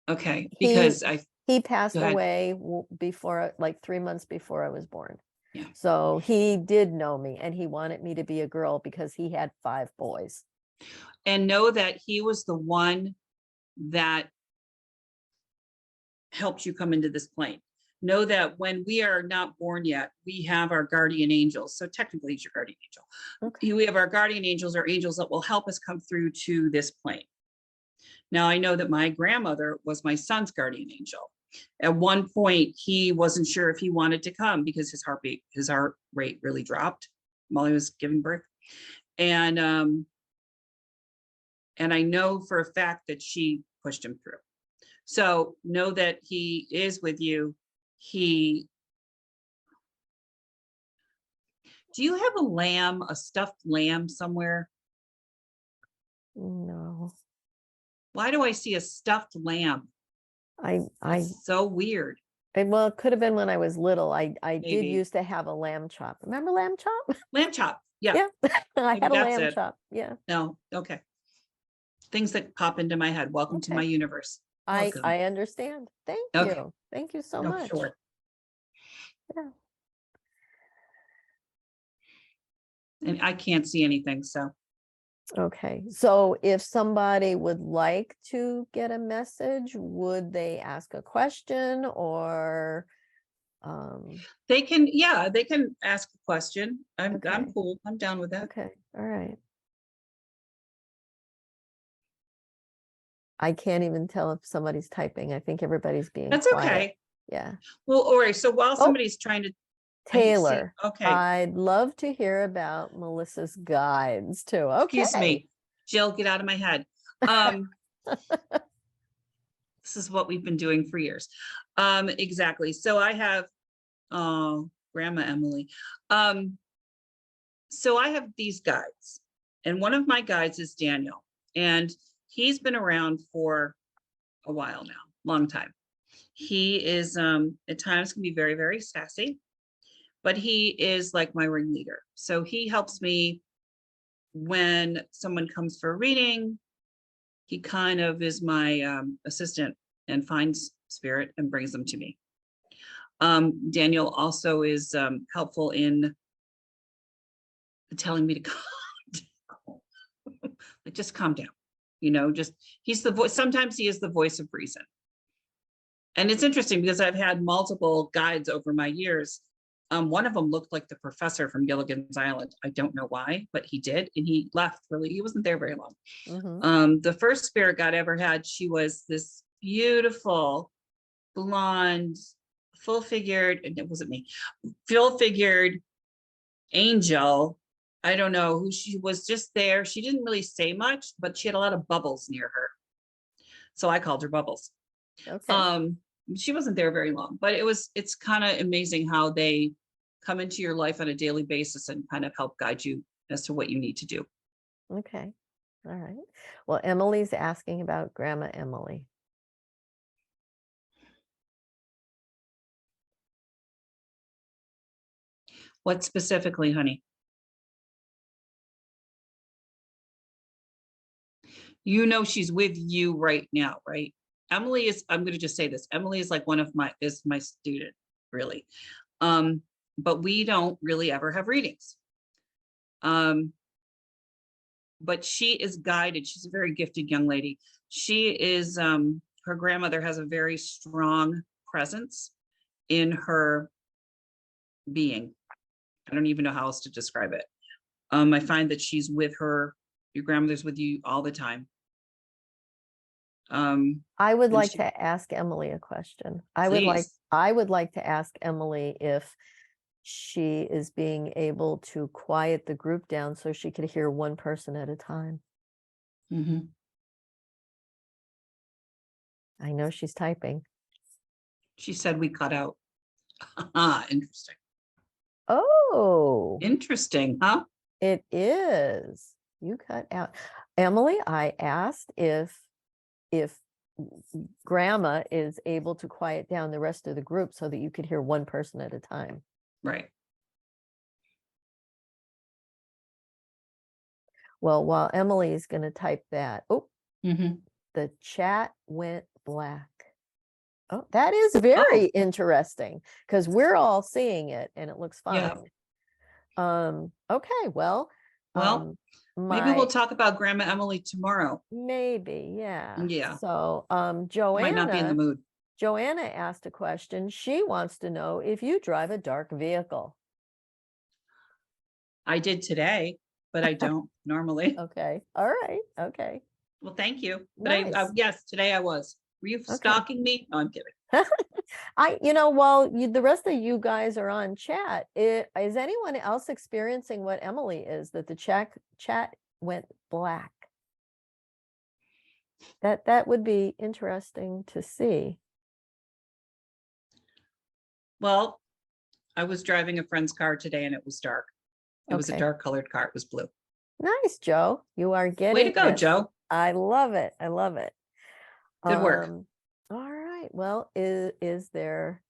Okay. He Because he passed go ahead. away before, like 3 months before I was born. Yeah. So he did know me, and he wanted me to be a girl because he had 5 boys. And know that he was the one that helped you come into this plane. Know that when we are not born yet, we have our guardian angels. So technically he's your guardian angel. Okay. We have our guardian angels, or angels that will help us come through to this plane. Now I know that my grandmother was my son's guardian angel. At one point, he wasn't sure if he wanted to come because his heart rate really dropped while he was giving birth. And I know for a fact that she pushed him through. So know that he is with you. Do you have a stuffed lamb somewhere? No. Why do I see a stuffed lamb? I That's so weird. well, it could have been when I was little. I did Maybe. used to have a lamb chop. Remember lamb chop? Lamb chop. Yeah. Yeah. I Maybe had a that's lamb it. chop. Yeah. No. Okay. Things that pop into my head. Welcome to Okay. my universe. I Welcome. understand. Thank Okay. you. Thank you so No, much. sure. Yeah. And I can't see anything. So Okay. So if somebody would like to get a message, would they ask a question, or they can ask a question. I'm okay. cool. I'm down with that. Okay. All right. I can't even tell if somebody's typing. I think everybody's being That's quiet. okay. Yeah. Well, all right. So while Oh, somebody's trying to Taylor. okay. I'd love to hear about Melissa's guides too. Excuse Okay. me, Jill, get out of my head. This is what we've been doing for years. Exactly. So I have, Grandma Emily. So I have these guides, and one of my guides is Daniel, and he's been around for a while now, long time. He is, at times can be very, very sassy, but he is like my ringleader. So he helps me when someone comes for a reading. He kind of is my assistant and finds spirit and brings them to me. Daniel also is helpful in telling me to calm down. Like, just calm down. Just he's the voice. Sometimes he is the voice of reason. And it's interesting because I've had multiple guides over my years. One of them looked like the professor from Gilligan's Island. I don't know why, but he did. And he left really. He wasn't there very long. Mm-hmm. The first spirit guide I ever had, she was this beautiful, blonde, full-figured, and it wasn't me, full-figured angel. I don't know who she was, just there. She didn't really say much, but she had a lot of bubbles near her. So I called her Bubbles. Okay. She wasn't there very long, but it's kind of amazing how they come into your life on a daily basis and kind of help guide you as to what you need to do. Okay. All right. Well, Emily's asking about Grandma Emily. What specifically, honey? She's with you right now, right? Emily is, I'm going to just say this. Emily is like my student, really. But we don't really ever have readings. But she is guided. She's a very gifted young lady. She is, her grandmother has a very strong presence in her being. I don't even know how else to describe it. I find that she's with her, your grandmother's with you all the time. I would and like she- to ask Emily a question. Please. I would like to ask Emily if she is being able to quiet the group down so she could hear one person at a time. Mhm. I know she's typing. She said we cut out. Interesting. Oh, Interesting, huh? it is. You cut out. Emily, I asked if grandma is able to quiet down the rest of the group so that you could hear one person at a time. Right. Well, while Emily is going to type that, oh, Mhm. the chat went black. Oh, that is very Oh, interesting because we're all seeing it and it looks yeah. fine. Okay, well, Well, maybe we'll my talk about Grandma Emily tomorrow. maybe, yeah. Yeah. So, Might not be in the mood. Joanna asked a question. She wants to know if you drive a dark vehicle. I did today, but I don't normally. Okay. All right. Okay. Well, thank you. But Nice. yes, today I was. Were you Okay. stalking me? No, I'm kidding. While the rest of you guys are on chat, is anyone else experiencing what Emily is, that the chat went black? That would be interesting to see. Well, I was driving a friend's car today and it was dark. It was a Okay. dark colored car. It was blue. Nice, Joe. You are getting Way to go, it. Joe. I love it. I love it. Good work. All right. Well, is there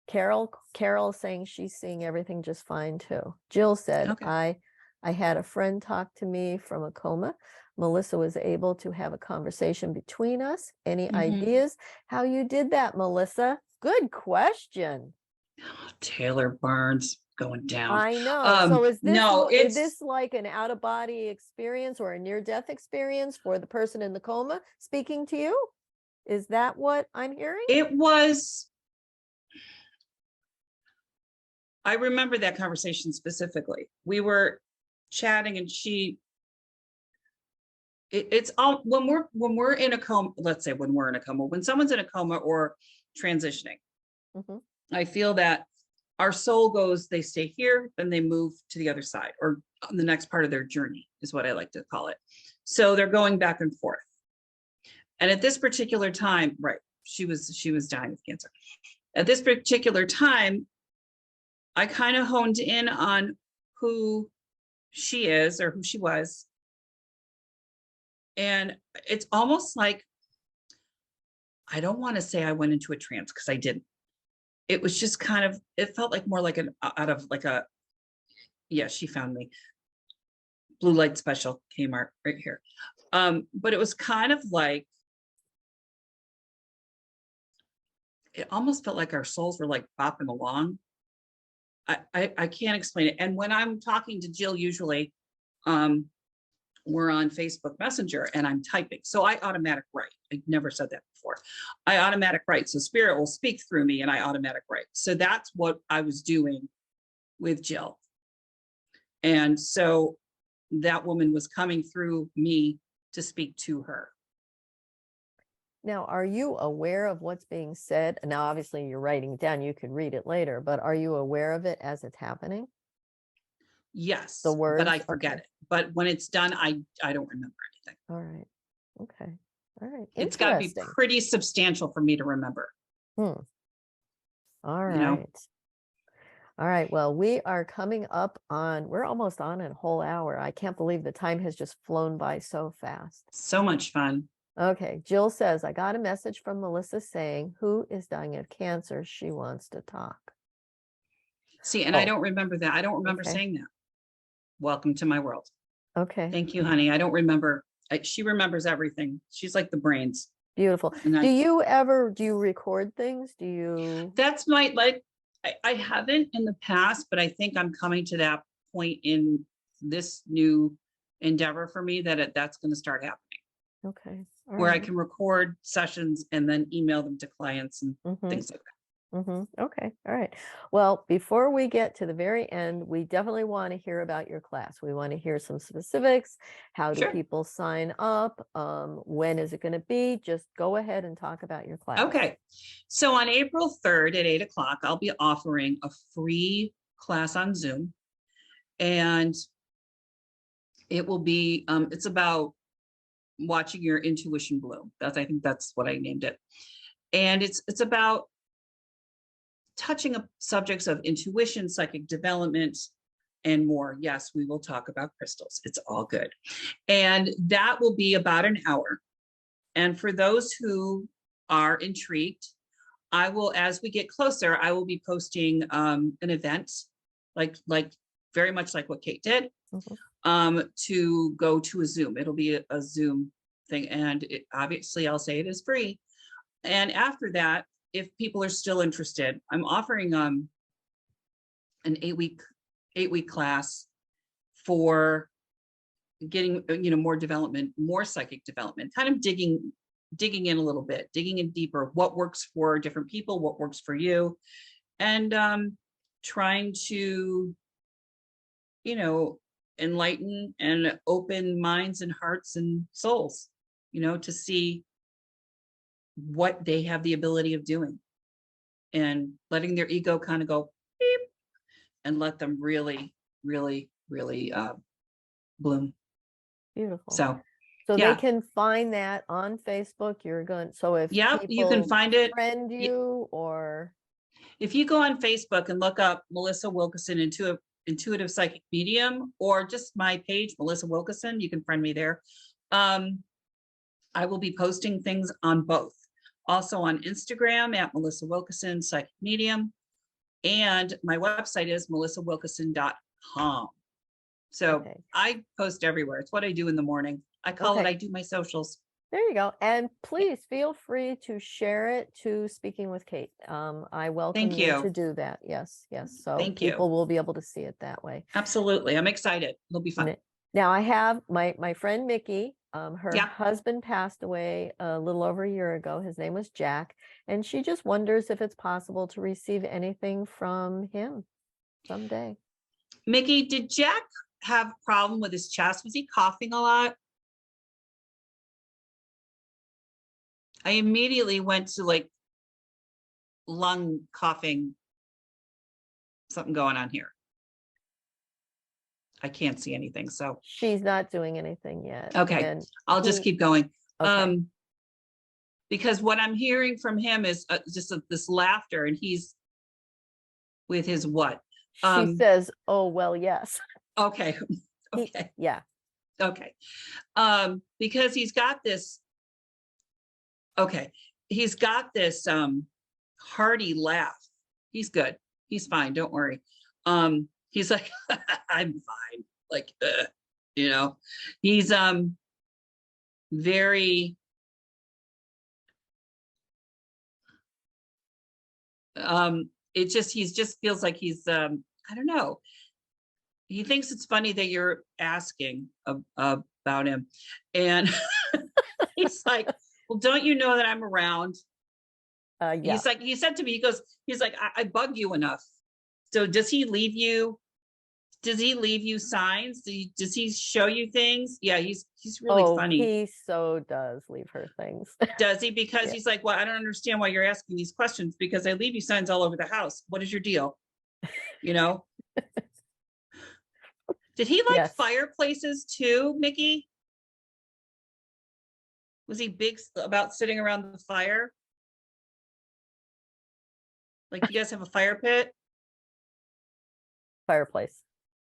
Carol saying she's seeing everything just fine too. Jill said, Okay. I had a friend talk to me from a coma. Melissa was able to have a conversation between us. Any Mhm. ideas how you did that, Melissa? Good question. Taylor Barnes going down. I know. So is No, this like an out of body experience or a near death experience for the person in the coma speaking to you? Is that what I'm hearing? it was. I remember that conversation specifically. We were chatting and it's all when we're in a coma, let's say when we're in a coma, when someone's in a coma or transitioning, Mhm. I feel that our soul goes, they stay here, then they move to the other side or on the next part of their journey is what I like to call it. So they're going back and forth. And at this particular time, right, she was dying of cancer. At this particular time, I kind of honed in on who she is or who she was. And it's almost like, I don't want to say I went into a trance because I didn't. It was just kind of, it felt like more like an out of like a, yeah, she found me. Blue light special, Kmart right here. But it was kind of like, it almost felt like our souls were like bopping along. I can't explain it. And when I'm talking to Jill, usually we're on Facebook Messenger and I'm typing. So I automatic write. I never said that before. I automatic write. So spirit will speak through me and I automatic write. So that's what I was doing with Jill. And so that woman was coming through me to speak to her. Now, are you aware of what's being said? Now, obviously, you're writing it down. You could read it later, but are you aware of it as it's happening? Yes, The words? but I forget Okay. it. But when it's done, I don't remember anything. All right. Okay. All right. It's got to be Interesting. pretty substantial for me to remember. All right. You know? All right. Well, we are coming up on, we're almost on a whole hour. I can't believe the time has just flown by so fast. So much fun. Okay. Jill says, I got a message from Melissa saying, who is dying of cancer? She wants to talk. See, and I don't remember that. I don't remember Okay. saying that. Welcome to my world. Okay. Thank you, honey. I don't remember. She remembers everything. She's like the brains. Beautiful. And Do you record things? Do you? That's my, like, I haven't in the past, but I think I'm coming to that point in this new endeavor for me that that's going to start happening, Okay. All where I right. can record sessions and then email them to clients and Mm-hmm. things like that. Okay. All right. Well, before we get to the very end, we definitely want to hear about your class. We want to hear some specifics. How do Sure. people sign up? When is it going to be? Just go ahead and talk about your class. Okay. So on April 3rd at 8 o'clock, I'll be offering a free class on Zoom. And it will be, it's about watching your intuition bloom. I think that's what I named it. And it's about touching up subjects of intuition, psychic development, and more. Yes, we will talk about crystals. It's all good. And that will be about an hour. And for those who are intrigued, I will, as we get closer, I will be posting an event, like very much like what Kate did, to go to a Zoom. It'll be a Zoom thing. And obviously I'll say it is free. And after that, if people are still interested, I'm offering an 8-week class for getting, more development, more psychic development, kind of digging in a little bit, digging in deeper, what works for different people, what works for you, and trying to, enlighten and open minds and hearts and souls, to see what they have the ability of doing, and letting their ego kind of go beep and let them really, really, really bloom. Beautiful. So they yeah. can find that on Facebook. So if you can people find it. friend you, or if you go on Facebook and look up Melissa Wilkeson Intuitive Psychic Medium, or just my page, Melissa Wilkeson, you can friend me there. I will be posting things on both. Also on Instagram at Melissa Wilkeson Psychic Medium. And my website is melissawilkeson.com. So I post everywhere. It's what I do in the morning. I call it, I do my socials. There you go. And please feel free to share it to Speaking with Kate. I welcome you to do that. Yes. So people will be able to see it that way. Absolutely. I'm excited. It'll be fun. Now I have my friend Mickey. Her husband passed away a little over a year ago. His name was Jack. And she just wonders if it's possible to receive anything from him someday. Mickey, did Jack have a problem with his chest? Was he coughing a lot? I immediately went to lung coughing, something going on here. I can't see anything. So she's not doing anything yet. Okay. And I'll just keep going. Okay. Because what I'm hearing from him is just this laughter, and he's with his what? She says, oh, well, yes. Okay. Okay. Yeah. Okay. Because he's got this, he's got this hearty laugh. He's good. He's fine. Don't worry. He's like, I'm fine. He's very he just feels like he's I don't know. He thinks it's funny that you're asking about him, and he's like, well, don't you know that I'm around? He's like, he said to me, he's like, I bug you enough. So does he leave you signs? Does he show you things? Yeah, he's really funny. He so does leave her things. Does he? Because he's like, well, I don't understand why you're asking these questions, because I leave you signs all over the house. What is your deal? Did he like fireplaces too, Mickey? Was he big about sitting around the fire? Like, you guys have a fire pit? Fireplace.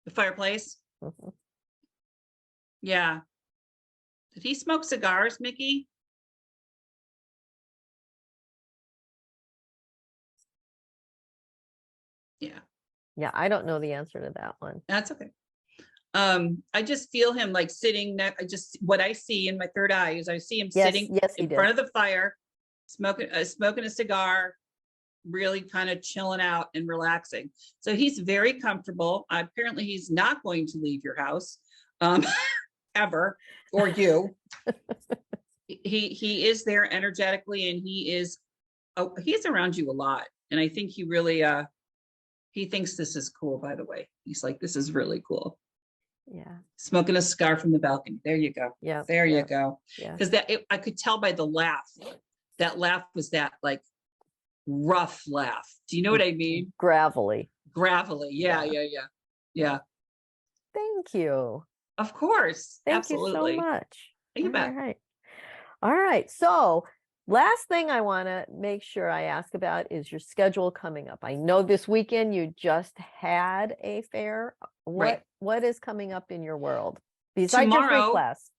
The fireplace? Yeah. Did he smoke cigars, Mickey? Yeah. Yeah, I don't know the answer to that one. That's okay. I just feel him like sitting what I see in my third eye is I see him sitting in front of the fire, smoking a cigar, really kind of chilling out and relaxing. So he's very comfortable. Apparently he's not going to leave your house um, ever, or you. He is there energetically, and he's around you a lot. And I think he really he thinks this is cool, by the way. He's like, this is really cool. Yeah. Smoking a cigar from the balcony. There you go. Yeah. There you Yeah. go. Yeah. Because I could tell by the laugh. That laugh was that like rough laugh. Do you know what I mean? Gravelly. Gravelly. Yeah. Yeah. Thank you. Of course. Thank Absolutely. you so much. You bet. All right. All right. So last thing I want to make sure I ask about is your schedule coming up. I know this weekend you just had a fair. Right. What is coming up in your world besides your free Tomorrow, class?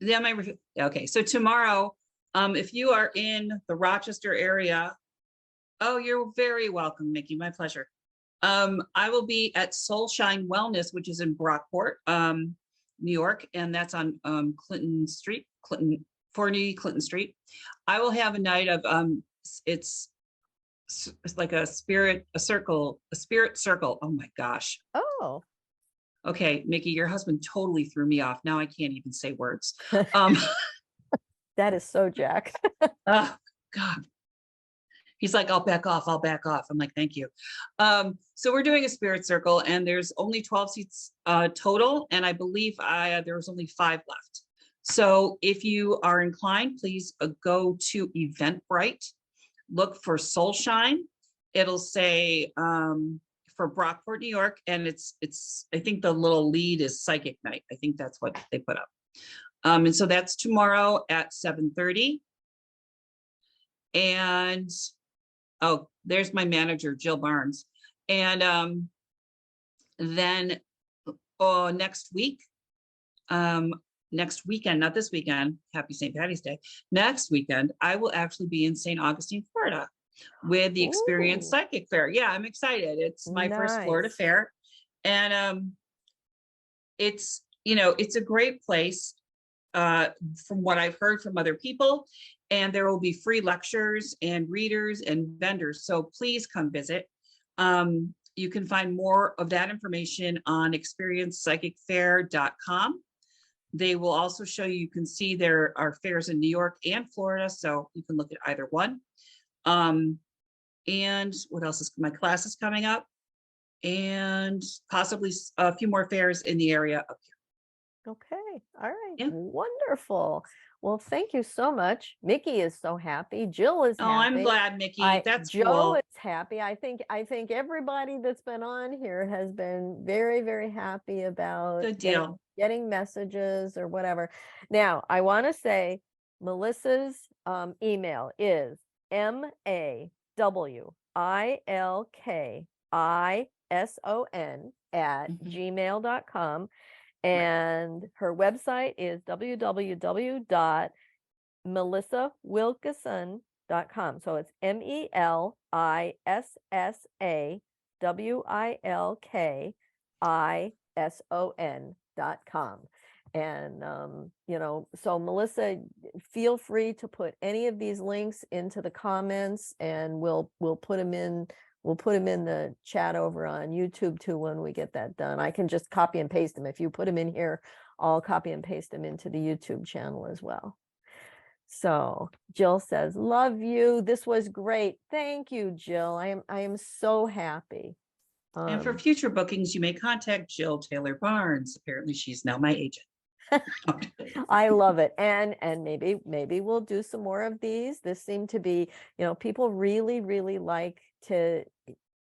yeah, okay. So tomorrow, if you are in the Rochester area, oh, you're very welcome, Mickey. My pleasure. I will be at Soul Shine Wellness, which is in Brockport, New York, and that's on Clinton Street, 40 Clinton Street. I will have a night of it's like a spirit circle. Oh my gosh. Oh. Okay, Mickey, your husband totally threw me off. Now I can't even say words. That is so Jack. Oh God. He's like, I'll back off. I'm like, thank you. So we're doing a spirit circle, and there's only 12 seats total. And I believe there was only 5 left. So if you are inclined, please go to Eventbrite, look for Soul Shine. It'll say for Brockport, New York. And I think the little lead is Psychic Night. I think that's what they put up. And so that's tomorrow at 7:30. And oh, there's my manager, Jill Barnes. And then next weekend, not this weekend, happy St. Patty's Day. Next weekend, I will actually be in St. Augustine, Florida with the Experience Psychic Fair. Yeah, I'm excited. It's my first Florida fair. And it's a great place from what I've heard from other people. And there will be free lectures and readers and vendors. So please come visit. You can find more of that information on experiencepsychicfair.com. They will also show you can see there are fairs in New York and Florida. So you can look at either one. And what else is my class is coming up, and possibly a few more fairs in the area up here. Okay. All right. Yeah. Wonderful. Well, thank you so much. Mickey is so happy. Jill is happy. Oh, I'm glad, Mickey. That's Joe cool. is happy. I think everybody that's been on here has been very, very happy about Good deal. Getting messages or whatever. Now, I want to say Melissa's email is mawilkison@gmail.com. And her website is www.melissawilkison.com. So it's MELISSAWILKISON.com. And, so Melissa, feel free to put any of these links into the comments, and we'll put them in. We'll put them in the chat over on YouTube too when we get that done. I can just copy and paste them. If you put them in here, I'll copy and paste them into the YouTube channel as well. So Jill says, love you. This was great. Thank you, Jill. I am so happy. And for future bookings, you may contact Jill Taylor Barnes. Apparently she's now my agent. I love it. And maybe we'll do some more of these. This seemed to be, people really, really like to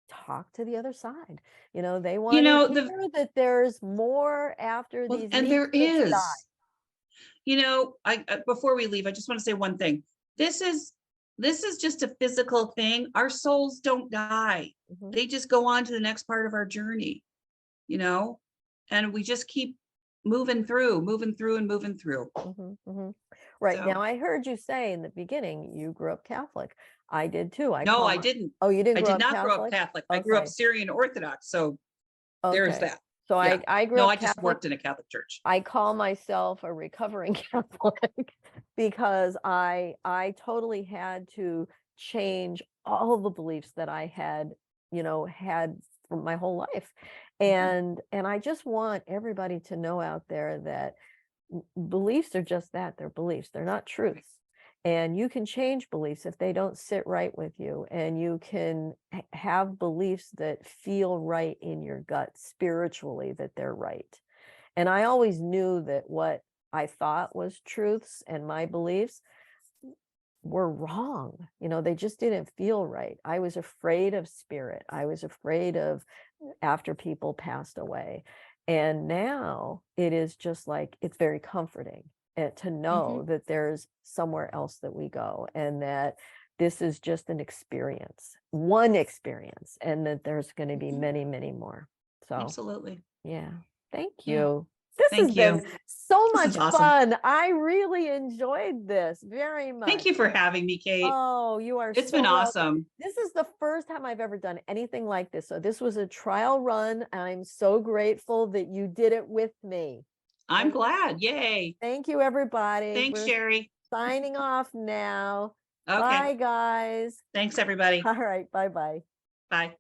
talk to the other side. They want to hear that there's more after these. And there is. Before we leave, I just want to say one thing. This is just a physical thing. Our souls don't die. Mm-hmm. They just go on to the next part of our journey, and we just keep moving through. Mm-hmm, mm-hmm. Right. So, now I heard you say in the beginning you grew up Catholic. I did too. I didn't. Oh, you didn't? I did not grow up Catholic. Okay. I grew up Syrian Orthodox. So there's that. So yeah. I grew up. I just worked in a Catholic church. I call myself a recovering Catholic because I totally had to change all the beliefs that I had, had for my whole life. Mhm. And I just want everybody to know out there that beliefs are just that, they're beliefs, they're not truths. And you can change beliefs if they don't sit right with you, and you can have beliefs that feel right in your gut spiritually, that they're right. And I always knew that what I thought was truths and my beliefs were wrong. They just didn't feel right. I was afraid of spirit. I was afraid of after people passed away. And now it is just like, it's very comforting to know Mhm. that there's somewhere else that we go, and that this is just an experience, one experience, and that there's going to be Mhm. many, many more. So, Absolutely. yeah. Thank Yeah. you. This has Thank been you. so This much is awesome. fun. I really enjoyed this very Thank much. you for having me, Kate. Oh, you are It's so been welcome. awesome. This is the first time I've ever done anything like this. So this was a trial run. I'm so grateful that you did it with me. I'm And glad. Yay. thank you, everybody. Thanks, We're Sherry. signing off now. Okay. Bye, guys. Thanks, everybody. All right. Bye-bye. Bye.